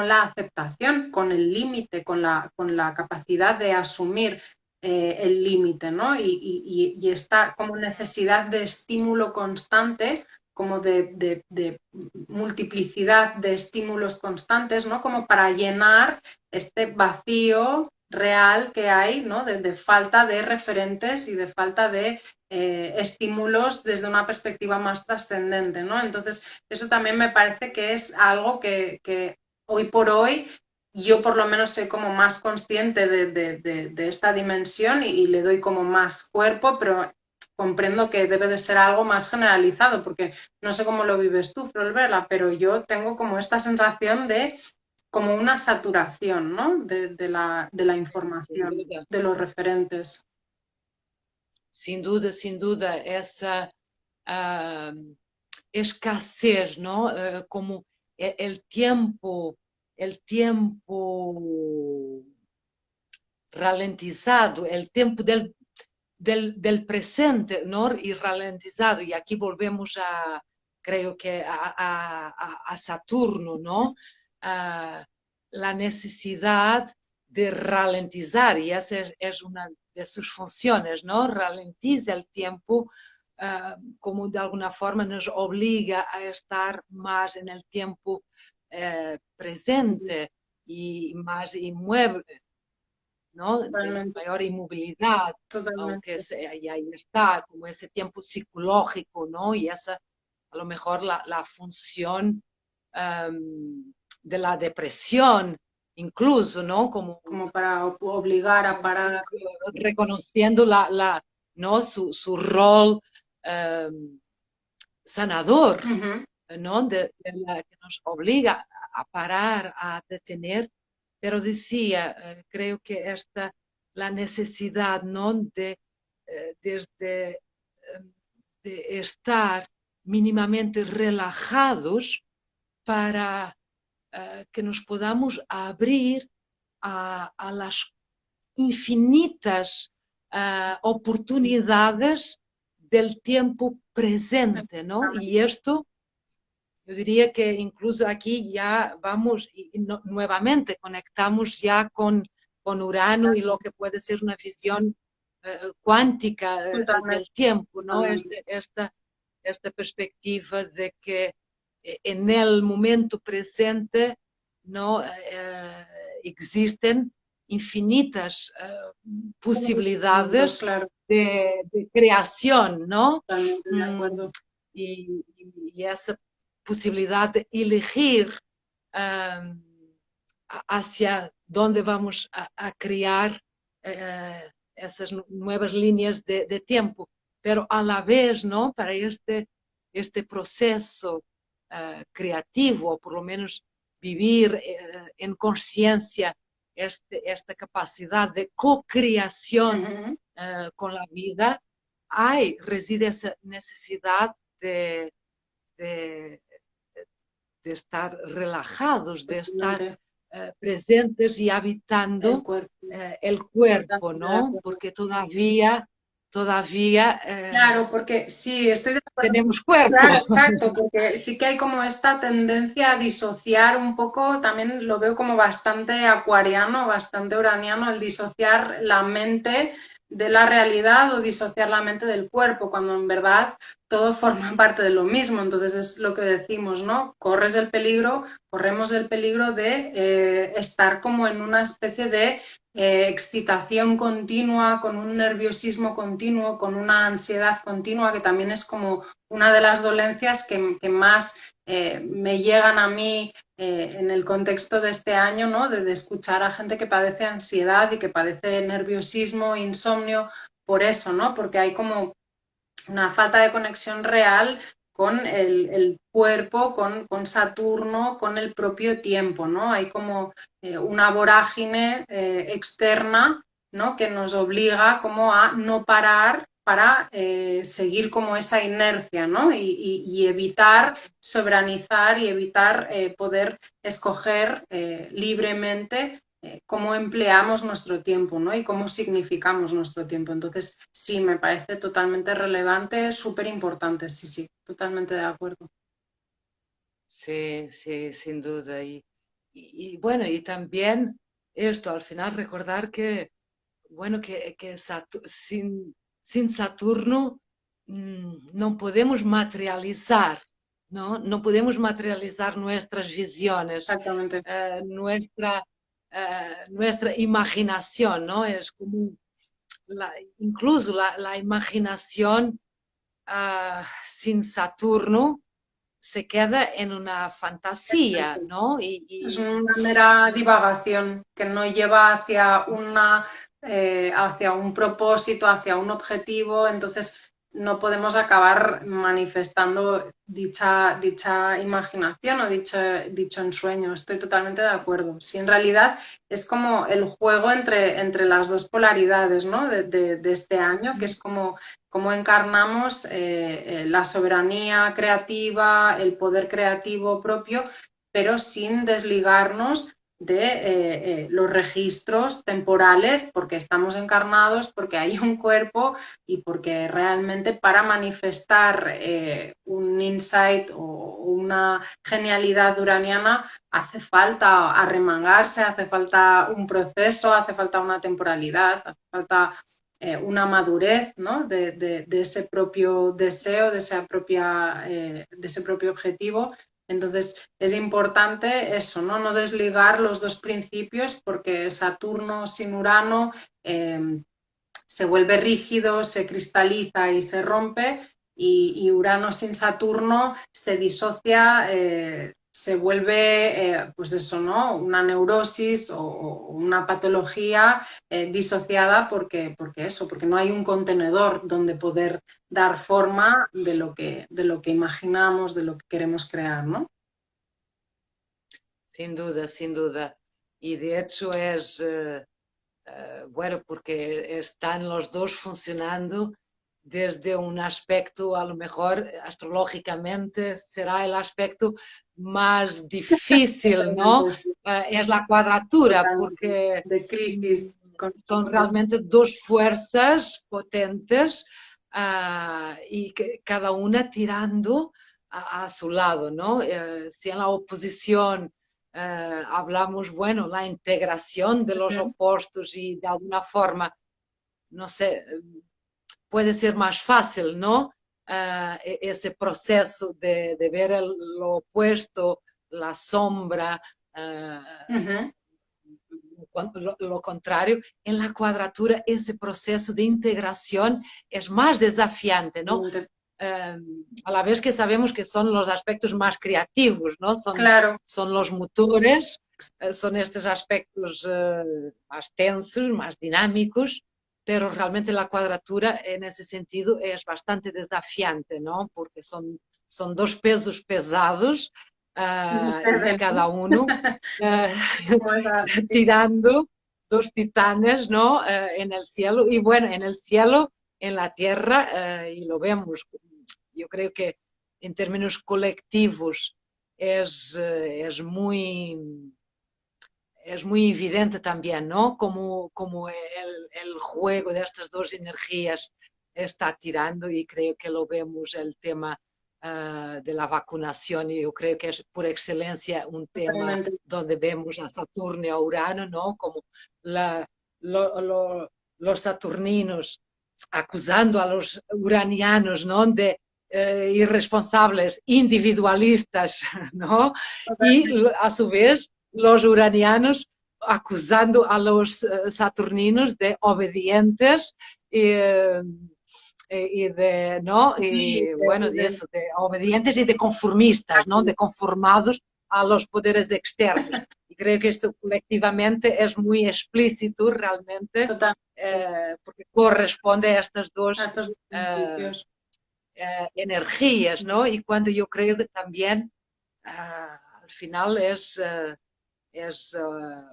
la aceptación, con el límite, con la capacidad de asumir el límite, ¿no? Y esta como necesidad de estímulo constante, como de multiplicidad de estímulos constantes, ¿no? Como para llenar este vacío real que hay, ¿no? De falta de referentes y de falta de estímulos desde una perspectiva más trascendente, ¿no? Entonces, eso también me parece que es algo que hoy por hoy yo por lo menos soy como más consciente de esta dimensión y le doy como más cuerpo, pero comprendo que debe de ser algo más generalizado, porque no sé cómo lo vives tú, Frolvela, pero yo tengo como esta sensación de como una saturación, ¿no? De la Sin información, duda, de los referentes. sin duda, sin duda, essa escassez, ¿no? Como el tiempo ralentizado, el tiempo del presente, ¿no? Y ralentizado. Y aquí volvemos creo que a Saturno, ¿no? La necesidad de ralentizar, y esa es una de sus funciones, ¿no? Ralentiza el tiempo, como de alguna forma nos obliga a estar más en el tiempo presente y más inmueble, ¿no? De Totalmente, mayor inmovilidad, aunque totalmente. y ahí está, como ese tiempo psicológico, ¿no? Y esa, a lo mejor, la función de la depresión, incluso, ¿no? Como para obligar a Un parar. poco reconociendo ¿no? Su rol sanador, Ujú. ¿no? Que nos obliga a parar, a detener, pero decía, creo que la necesidad, ¿no? Desde de estar mínimamente relajados para que nos podamos abrir a las infinitas oportunidades del tiempo presente, ¿no? Y esto yo diría que incluso aquí ya vamos y nuevamente conectamos ya con Urano y lo que puede ser una visión cuántica Totalmente. del tiempo, ¿no? Esta perspectiva de que en el momento presente no existen infinitas Puntos, posibilidades claro, de creación, ¿no? totalmente de Mm, acuerdo. y esa posibilidad de elegir um, hacia dónde vamos a crear esas nuevas líneas de tiempo, pero a la vez, ¿no? Para este proceso creativo, o por lo menos vivir en conciencia esta capacidad de co-creación Ujú. con la vida, reside esa necesidad de, de estar relajados, de estar Totalmente. presentes y El habitando cuerpo, el cuerpo, totalmente de ¿no? acuerdo. Porque todavía Claro, porque sí, estoy de acuerdo. tenemos cuerpo. Claro, exacto, porque sí que hay como esta tendencia a disociar un poco, también lo veo como bastante acuariano, bastante uraniano, el disociar la mente de la realidad o disociar la mente del cuerpo, cuando en verdad todo forma parte de lo mismo. Entonces es lo que decimos, ¿no? Corremos el peligro de estar como en una especie de excitación continua, con un nerviosismo continuo, con una ansiedad continua, que también es como una de las dolencias que más me llegan a mí en el contexto de este año, ¿no? De escuchar a gente que padece ansiedad y que padece nerviosismo, insomnio, por eso, ¿no? Porque hay como una falta de conexión real con el cuerpo, con Saturno, con el propio tiempo, ¿no? Hay como una vorágine externa, ¿no? Que nos obliga como a no parar para seguir como esa inercia, ¿no? Y evitar soberanizar y evitar poder escoger libremente cómo empleamos nuestro tiempo, ¿no? Y cómo significamos nuestro tiempo. Entonces, sí, me parece totalmente relevante, súper importante, sí, sí, totalmente de acuerdo. Sí, sí, sin duda. Y bueno, y también esto, al final recordar que, bueno, que sin Saturno no podemos materializar, ¿no? No podemos materializar nuestras visiones, Exactamente. nuestra imaginación, ¿no? Es como incluso la imaginación sin Saturno se queda en una fantasía, ¿no? Es una mera divagación que no lleva hacia un propósito, hacia un objetivo, entonces no podemos acabar manifestando dicha imaginación o dicho ensueño. Estoy totalmente de acuerdo. Sí, en realidad es como el juego entre las dos polaridades, ¿no? De este año, que es como cómo encarnamos la soberanía creativa, el poder creativo propio, pero sin desligarnos de los registros temporales, porque estamos encarnados, porque hay un cuerpo y porque realmente para manifestar un insight o una genialidad uraniana hace falta arremangarse, hace falta un proceso, hace falta una temporalidad, hace falta una madurez, ¿no? de ese propio deseo, de ese propio objetivo. Entonces, es importante eso, ¿no? No desligar los dos principios porque Saturno sin Urano se vuelve rígido, se cristaliza y se rompe, y Urano sin Saturno se disocia, se vuelve, pues eso, ¿no? Una neurosis o una patología disociada porque no hay un contenedor donde poder dar forma de lo que imaginamos, de lo que queremos crear, ¿no? Sin duda, sin duda. Y de hecho bueno, porque están los dos funcionando desde un aspecto, a lo mejor astrológicamente será el aspecto más difícil, ¿no? Totalmente, sí, Es la cuadratura, totalmente. porque De crisis son constante. realmente dos fuerzas potentes y que cada una tirando a su lado, ¿no? Si en la oposición hablamos, bueno, la integración de los opuestos y de alguna forma, no sé, puede ser más fácil, ¿no? Ese proceso de ver lo opuesto, la sombra, lo contrario, en la cuadratura ese proceso de integración es más desafiante, ¿no? A la vez que sabemos que son los aspectos más creativos, ¿no? Claro. Son los motores, son estos aspectos más tensos, más dinámicos, pero realmente la cuadratura en ese sentido es bastante desafiante, ¿no? Porque son dos pesos pesados y cada uno tirando dos titanes, ¿no? En el cielo y bueno, en el cielo, en la tierra, y lo vemos. Yo creo que en términos colectivos es muy evidente también, ¿no? Como el juego de estas dos energías está tirando y creo que lo vemos el tema de la vacunación y yo creo que es por excelencia un tema donde vemos a Saturno y a Urano, ¿no? Como la, los saturninos acusando a los uranianos, ¿no? De irresponsables, individualistas, ¿no? Y a su vez los uranianos acusando a los saturninos de obedientes y de, ¿no? Y bueno, de eso, de obedientes y de conformistas, ¿no? De conformados a los poderes externos. Y creo que esto colectivamente es muy explícito realmente, porque corresponde a estas dos energías, ¿no? Y cuando yo creo que también al final es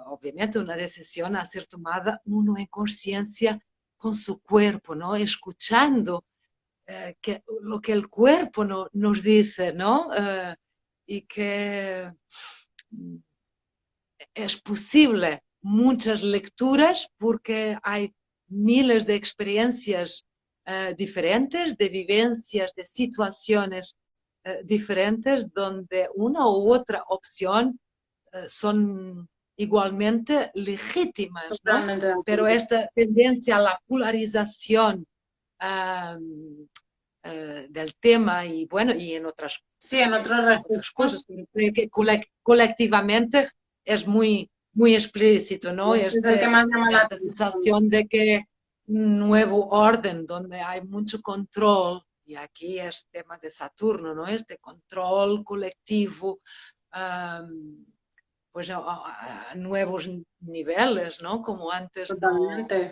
obviamente una decisión a ser tomada uno en conciencia con su cuerpo, ¿no? Escuchando lo que el cuerpo nos dice, ¿no? Y que es posible muchas lecturas porque hay miles de experiencias diferentes, de vivencias, de situaciones diferentes donde una u otra opción son igualmente legítimas, ¿no? Pero esta tendencia a la polarización del tema y bueno, y en otras, otras cosas, pero creo que colectivamente es muy explícito, ¿no? Esta sensación de que un nuevo orden donde hay mucho control, y aquí es tema de Saturno, ¿no? Este control colectivo, pues a nuevos niveles, ¿no? Como antes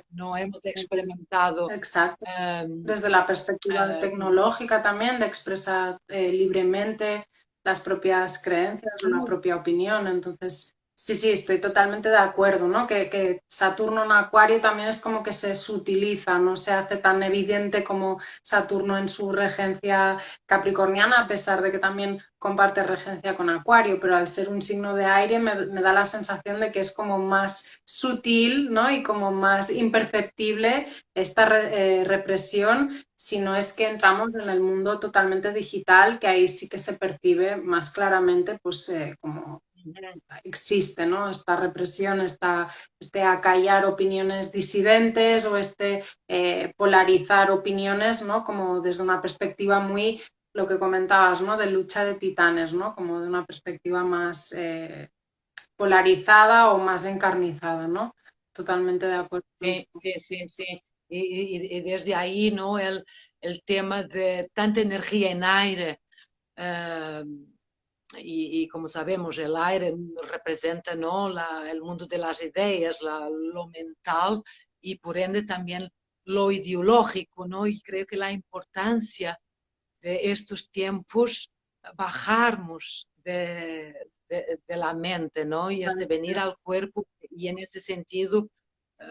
no hemos experimentado. Exacto. Desde la perspectiva tecnológica también, de expresar libremente las propias creencias, la propia opinión. Entonces, sí, estoy totalmente de acuerdo, ¿no? Que Saturno en Acuario también es como que se sutiliza, no se hace tan evidente como Saturno en su regencia capricorniana, a pesar de que también comparte regencia con Acuario, pero al ser un signo de aire me da la sensación de que es como más sutil, ¿no? Y como más imperceptible esta represión, si no es que entramos en el mundo totalmente digital, que ahí sí que se percibe más claramente, pues como existe, ¿no? Esta represión, este acallar opiniones disidentes o este polarizar opiniones, ¿no? Como desde una perspectiva muy, lo que comentabas, ¿no? De lucha de titanes, ¿no? Como de una perspectiva más polarizada o más encarnizada, ¿no? Totalmente de acuerdo. Sí. Y desde ahí, ¿no? El tema de tanta energía en aire. Y como sabemos, el aire representa, ¿no? El mundo de las ideas, lo mental y por ende también lo ideológico, ¿no? Y creo que la importancia de estos tiempos, bajarnos de la mente, ¿no? Y venir al cuerpo y en ese sentido,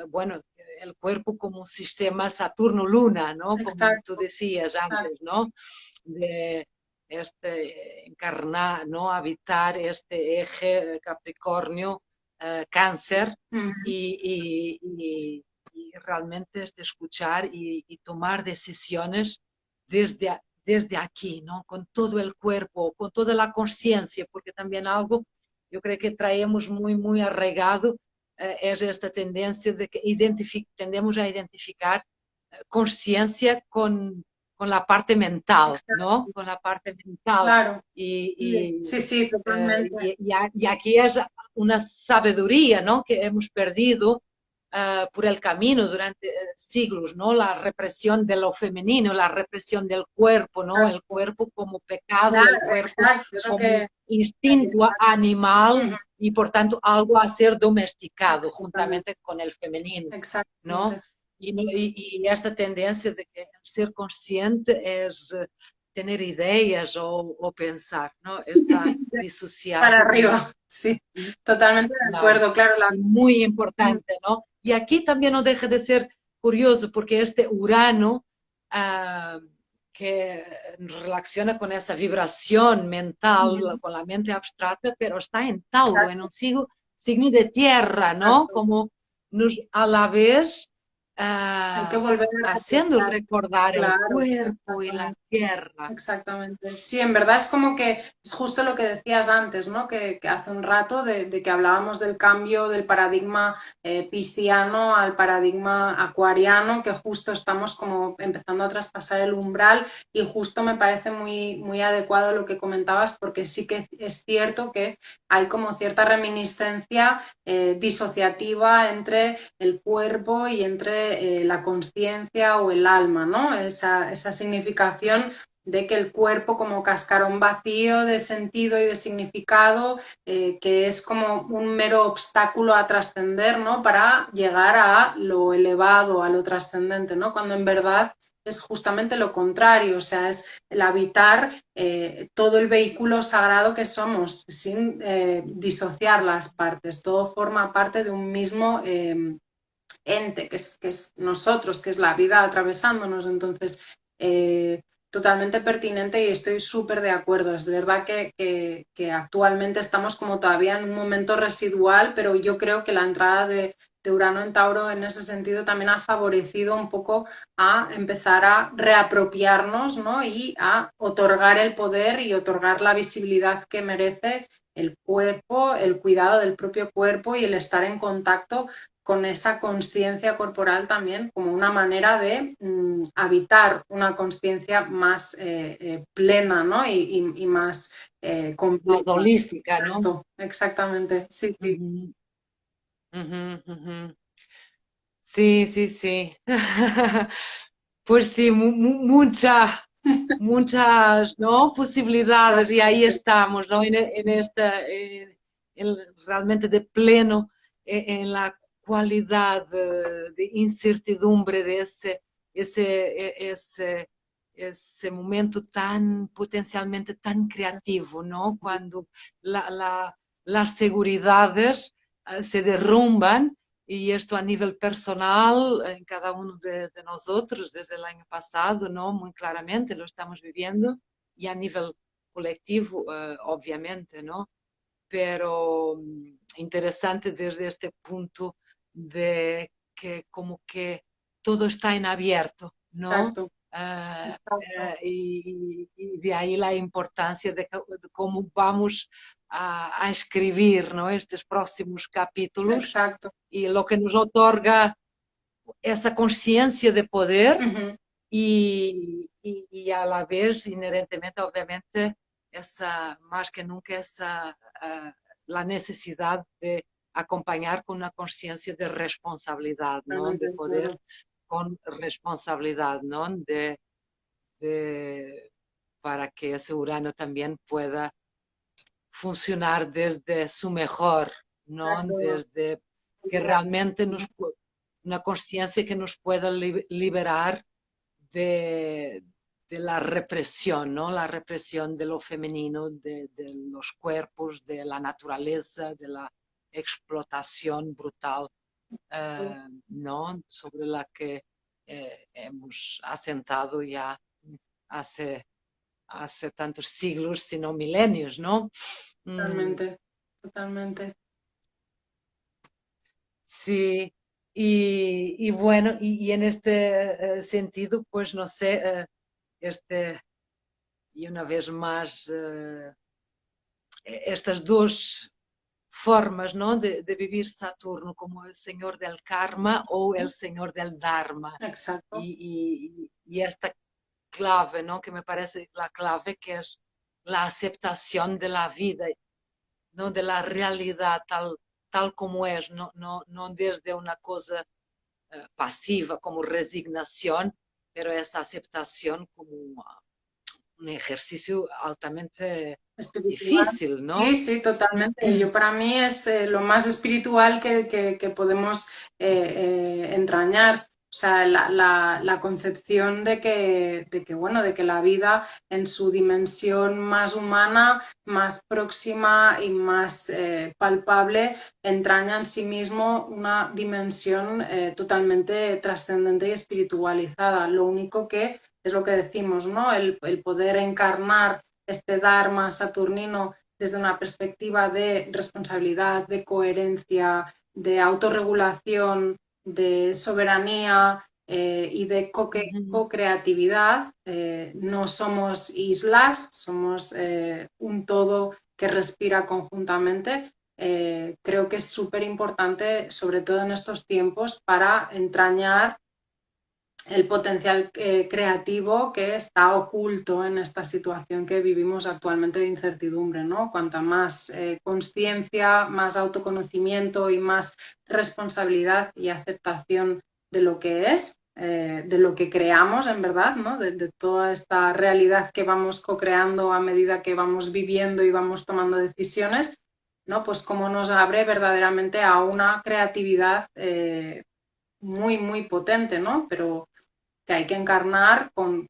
bueno, el cuerpo como un sistema Saturno-Luna, ¿no? Como tú decías antes, ¿no? De encarnar, ¿no? Habitar este eje Capricornio, Cáncer y realmente escuchar y tomar decisiones desde aquí, ¿no? Con todo el cuerpo, con toda la conciencia, porque también algo, yo creo que traemos muy, muy arraigado, es esta tendencia de que tendemos a identificar conciencia con la parte mental, ¿no? Con la parte mental. Claro, Y, sí, sí, totalmente. y aquí es una sabiduría, ¿no? Que hemos perdido por el camino durante siglos, ¿no? La represión de lo femenino, la represión del cuerpo, ¿no? El Exacto, cuerpo como pecado, el claro, cuerpo exacto, es lo como que... instinto animal Ujú, y por tanto algo a ser domesticado exactamente, juntamente con el femenino, ¿no? exactamente. Y esta tendencia de que ser consciente es tener ideas o pensar, ¿no? Está Para disociado arriba, sí, totalmente de no, acuerdo, claro. y muy importante, ¿no? Y aquí también no deja de ser curioso porque este Urano ah, que relaciona con esa vibración mental, con la mente abstracta, pero está en Tauro, en un signo de tierra, ¿no? Exacto. Como a la vez Hay que volver a haciendo recuperar. recordar el Claro, cuerpo y la exactamente. tierra. Exactamente. Sí, en verdad es como que es justo lo que decías antes, ¿no? Que hace un rato de que hablábamos del cambio del paradigma pisciano al paradigma acuariano, que justo estamos como empezando a traspasar el umbral y justo me parece muy, muy adecuado lo que comentabas porque sí que es cierto que hay como cierta reminiscencia disociativa entre el cuerpo y entre la conciencia o el alma, ¿no? Esa significación de que el cuerpo como cascarón vacío de sentido y de significado, que es como un mero obstáculo a trascender, ¿no? Para llegar a lo elevado, a lo trascendente, ¿no? Cuando en verdad es justamente lo contrario, o sea, es el habitar todo el vehículo sagrado que somos, sin disociar las partes, todo forma parte de un mismo ente, que es nosotros, que es la vida atravesándonos, entonces totalmente pertinente y estoy súper de acuerdo. Es verdad que actualmente estamos como todavía en un momento residual, pero yo creo que la entrada de Urano en Tauro en ese sentido también ha favorecido un poco a empezar a reapropiarnos, ¿no? Y a otorgar el poder y otorgar la visibilidad que merece el cuerpo, el cuidado del propio cuerpo y el estar en contacto con esa conciencia corporal también como una manera de habitar una conciencia más plena, ¿no? Y más Más completa. holística, ¿no? Exacto, exactamente, sí, sí. Ujú, ujú, ujú. Sí, sí, sí. Pues sí, muchas, ¿no? Posibilidades y ahí estamos, ¿no? En esta, realmente de pleno, en la cualidad de incertidumbre de ese momento tan potencialmente tan creativo, ¿no? Cuando las seguridades se derrumban y esto a nivel personal, en cada uno de nosotros, desde el año pasado, ¿no? Muy claramente lo estamos viviendo, y a nivel colectivo, obviamente, ¿no? Pero interesante desde este punto de que como que todo está en abierto, ¿no? Exacto, exacto, Y de ahí la importancia de cómo vamos a escribir, ¿no? Estos próximos capítulos exacto. y lo que nos otorga esa conciencia de poder Ujú, y a la vez, inherentemente, obviamente, más que nunca, la necesidad de acompañar con una conciencia de responsabilidad, ¿no? totalmente De de poder acuerdo. con responsabilidad, ¿no? De, para que ese Urano también pueda funcionar desde su mejor, ¿no? Exacto, Desde que realmente una conciencia que nos pueda liberar de, de, la represión, ¿no? La represión de lo femenino, de los cuerpos, de la naturaleza, de la explotación brutal, ¿no? Sobre la que hemos asentado ya hace, hace tantos siglos, sino milenios, ¿no? Mm, totalmente, totalmente. sí, y bueno, y en este sentido, pues no sé, este y una vez más estas dos formas, ¿no? de vivir Saturno, como el señor del karma o el señor del dharma. Exacto. Y esta clave, ¿no? Que me parece la clave, que es la aceptación de la vida, ¿no? De la realidad tal como es, no desde una cosa pasiva como resignación, pero esa aceptación como un ejercicio altamente Espiritual. difícil, Sí, ¿no? sí, totalmente. Yo para mí es lo más espiritual que podemos entrañar. O sea, la concepción bueno, de que la vida en su dimensión más humana, más próxima y más palpable, entraña en sí mismo una dimensión totalmente trascendente y espiritualizada. Lo único que es lo que decimos, ¿no? El poder encarnar este Dharma saturnino desde una perspectiva de responsabilidad, de coherencia, de autorregulación, de soberanía y de co-creatividad. No somos islas, somos un todo que respira conjuntamente. Creo que es súper importante, sobre todo en estos tiempos, para entrañar el potencial creativo que está oculto en esta situación que vivimos actualmente de incertidumbre, ¿no? Cuanta más conciencia, más autoconocimiento y más responsabilidad y aceptación de lo que es, de lo que creamos en verdad, ¿no? De toda esta realidad que vamos co-creando a medida que vamos viviendo y vamos tomando decisiones, ¿no? Pues cómo nos abre verdaderamente a una creatividad muy, muy potente, ¿no? Pero que hay que encarnar con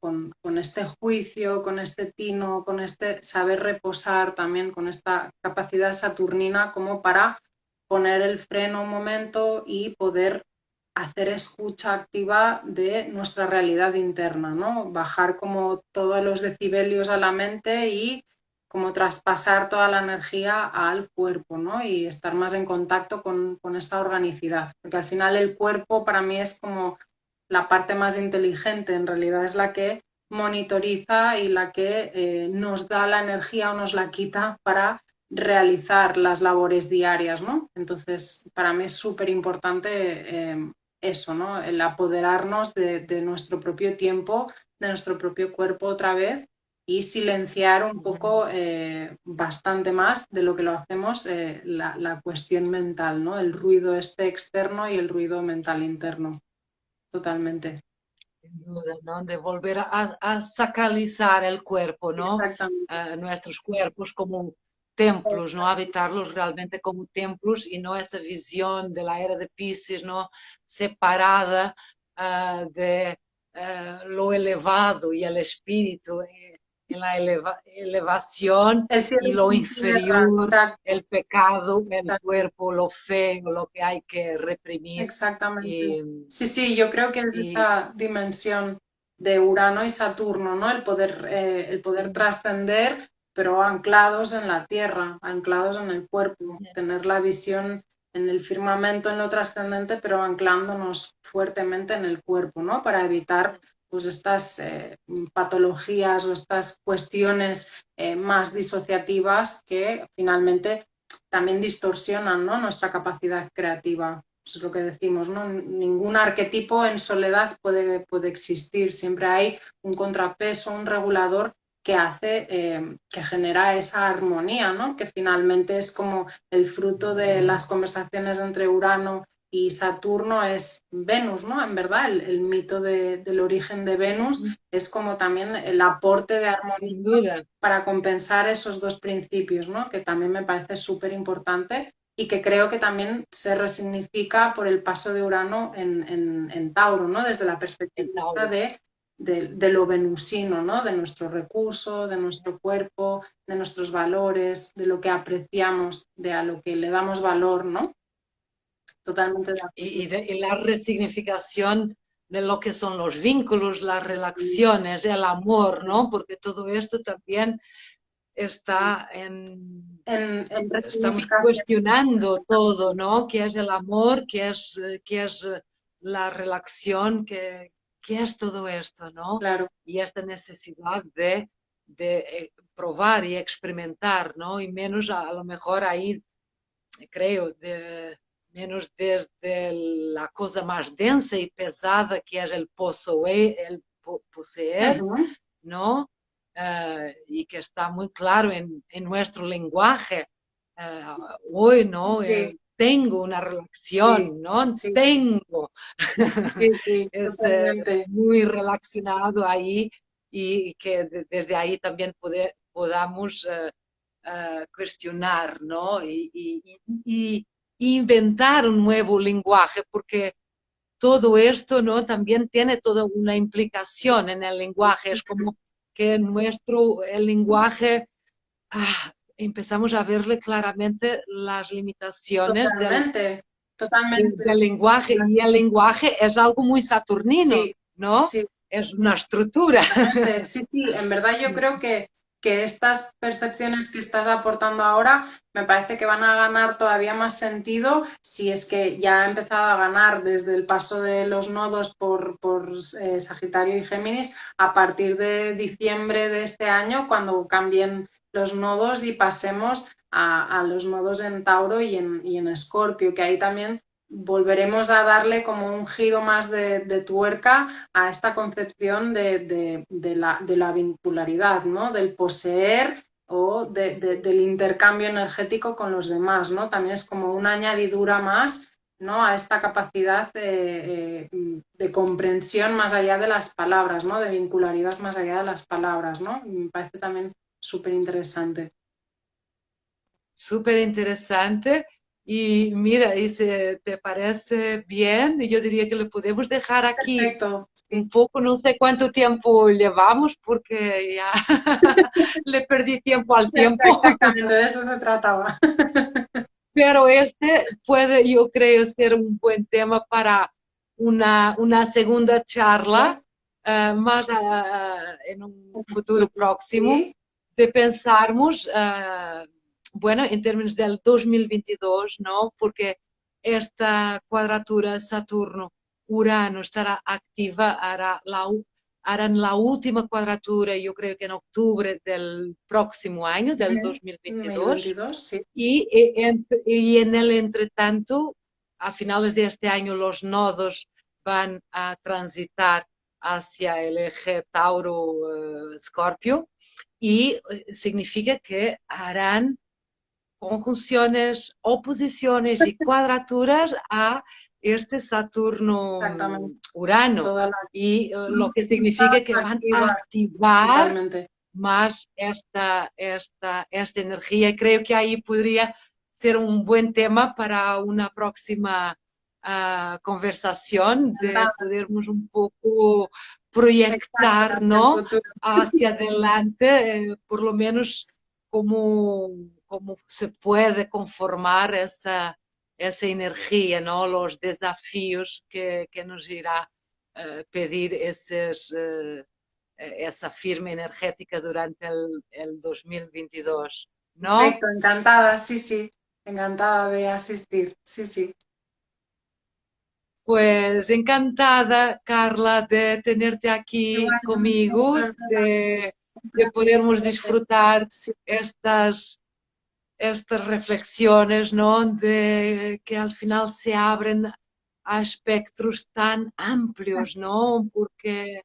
este juicio, con este tino, con este saber reposar también, con esta capacidad saturnina como para poner el freno un momento y poder hacer escucha activa de nuestra realidad interna, ¿no? Bajar como todos los decibelios a la mente y como traspasar toda la energía al cuerpo, ¿no? Y estar más en contacto con esta organicidad, porque al final el cuerpo para mí es como la parte más inteligente, en realidad es la que monitoriza y la que nos da la energía o nos la quita para realizar las labores diarias, ¿no? Entonces, para mí es súper importante eso, ¿no? El apoderarnos de nuestro propio tiempo, de nuestro propio cuerpo otra vez y silenciar un poco bastante más de lo que lo hacemos la cuestión mental, ¿no? El ruido este externo y el ruido mental interno. Totalmente. Sin duda, ¿no? De volver a sacralizar el cuerpo, ¿no? Exactamente. Nuestros cuerpos como templos, ¿no? Habitarlos realmente como templos y no esa visión de la era de Piscis, ¿no? Separada de lo elevado y el espíritu en la elevación El cielo y lo en tierra, inferior, exacto, el pecado, el exacto, cuerpo, lo feo, lo que hay que reprimir. exactamente. Y, Sí, sí, yo creo que es y, esta dimensión de Urano y Saturno, ¿no? El poder trascender, pero anclados en la tierra, anclados en el cuerpo, tener la visión en el firmamento, en lo trascendente, pero anclándonos fuertemente en el cuerpo, ¿no? Para evitar pues estas patologías o estas cuestiones más disociativas que finalmente también distorsionan, ¿no? Nuestra capacidad creativa. Eso es lo que decimos, ¿no? Ningún arquetipo en soledad puede existir. Siempre hay un contrapeso, un regulador que hace, que genera esa armonía, ¿no? Que finalmente es como el fruto de las conversaciones entre Urano y Saturno es Venus, ¿no? En verdad, el mito del origen de Venus es como también el aporte de armonía sin duda. para compensar esos dos principios, ¿no? Que también me parece súper importante y que creo que también se resignifica por el paso de Urano en Tauro, ¿no? Desde la El perspectiva Tauro. de lo venusino, ¿no? De nuestro recurso, de nuestro cuerpo, de nuestros valores, de lo que apreciamos, de a lo que le damos valor, ¿no? Totalmente de acuerdo. Y la resignificación de lo que son los vínculos, las relaciones, el amor, ¿no? Porque todo esto también está En estamos resignificación, cuestionando todo, ¿no? ¿Qué es el amor? Qué es la relación? ¿Qué es todo esto, ¿no? claro. Y esta necesidad de probar y experimentar, ¿no? Y menos a lo mejor ahí, creo, menos desde la cosa más densa y pesada que es el poseer, Ujú. ¿no? Y que está muy claro en nuestro lenguaje. Eh, Hoy, ¿no? Sí, Tengo una sí, relación, ¿no? sí, Tengo. sí, sí, Es totalmente. muy relacionado ahí y que desde ahí también podamos cuestionar, ¿no? Y inventar un nuevo lenguaje, porque todo esto, ¿no? También tiene toda una implicación en el lenguaje. Es como que el lenguaje, empezamos a verle claramente las limitaciones Totalmente, totalmente. del lenguaje, y el lenguaje es algo muy saturnino, Sí, ¿no? sí, Es una estructura. totalmente. Sí, sí, en verdad yo creo que estas percepciones que estás aportando ahora me parece que van a ganar todavía más sentido si es que ya ha empezado a ganar desde el paso de los nodos por Sagitario y Géminis a partir de diciembre de este año, cuando cambien los nodos y pasemos a los nodos en Tauro y en Escorpio, que ahí también volveremos a darle como un giro más de tuerca a esta concepción de la vincularidad, ¿no? Del poseer o del intercambio energético con los demás, ¿no? También es como una añadidura más, ¿no? A esta capacidad de comprensión más allá de las palabras, ¿no? De vincularidad más allá de las palabras, ¿no? Me parece también súper interesante. Súper interesante. Y mira, y si te parece bien, yo diría que lo podemos dejar aquí Perfecto, sí, un poco, no sé cuánto tiempo llevamos, porque ya le perdí tiempo al tiempo. exactamente, de eso se trataba. Pero este puede, yo creo, ser un buen tema para una segunda charla, Vale, más en un futuro próximo, sí, de pensarmos, bueno, en términos del 2022, ¿no? Porque esta cuadratura Saturno-Urano estará activa, harán la última cuadratura, yo creo que en octubre del próximo año, del 2022. 2022, sí. Y en el entretanto, a finales de este año, los nodos van a transitar hacia el eje Tauro-Escorpio, y significa que harán conjunciones, oposiciones y cuadraturas a este Exactamente, Saturno-Urano, toda la y lo que química significa que van a activa activar totalmente. más esta energía. Y creo que ahí podría ser un buen tema para una próxima conversación, de Encantada, podermos un poco exacto, proyectar, hacia el ¿no? futuro. Hacia adelante, por lo menos cómo, cómo se puede conformar esa energía, ¿no? Los desafíos que nos irá pedir esa firma energética durante el 2022, ¿no? Perfecto, encantada, sí, sí, encantada de asistir, sí, sí. Pues encantada, Carla, de tenerte aquí Igualmente, conmigo, un de placer podermos verte. disfrutar Sí, estas reflexiones, ¿no? De que al final se abren a espectros tan amplios, ¿no? Porque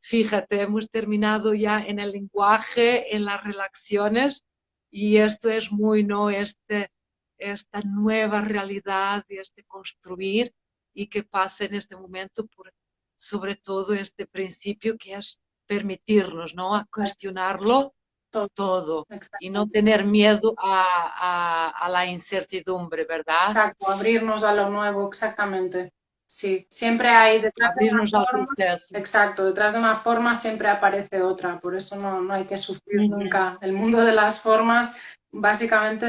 fíjate, hemos terminado ya en el lenguaje, en las relaciones, y esto es muy, ¿no? Esta nueva realidad y este construir, y que pasa en este momento por sobre todo este principio que es permitirnos, ¿no? A cuestionarlo todo, todo y no exacto. tener miedo a la incertidumbre, ¿verdad? Exacto, abrirnos a lo nuevo, exactamente. Sí, siempre hay detrás de una Abrirnos al forma, proceso. exacto, detrás de una forma siempre aparece otra, por eso no hay que sufrir Ujú. nunca. El mundo de las formas básicamente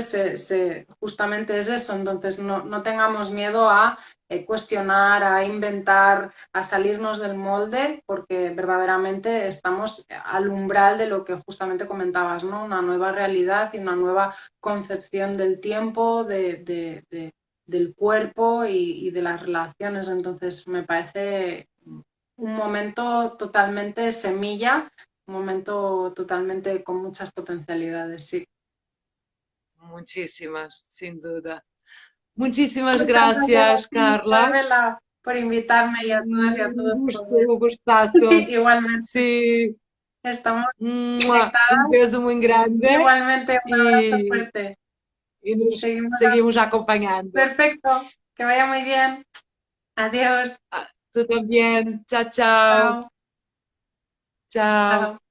justamente es eso, entonces no tengamos miedo a cuestionar, a inventar, a salirnos del molde, porque verdaderamente estamos al umbral de lo que justamente comentabas, ¿no? Una nueva realidad y una nueva concepción del tiempo, del cuerpo y de las relaciones. Entonces me parece un momento totalmente semilla un momento totalmente con muchas potencialidades, sí. Muchísimas, sin duda. Muchísimas Muchas gracias a gracias, ti, Carla. Florela, por invitarme y a todas y a Un todos gusto, por... un gustazo. Igualmente, Sí, estamos un conectadas. beso muy grande Igualmente, un abrazo y, fuerte. y nos Seguimos. seguimos acompañando. Perfecto, que vaya muy bien. Adiós. Ah, tú también. Chao, chao. Chao. Chao. Chao.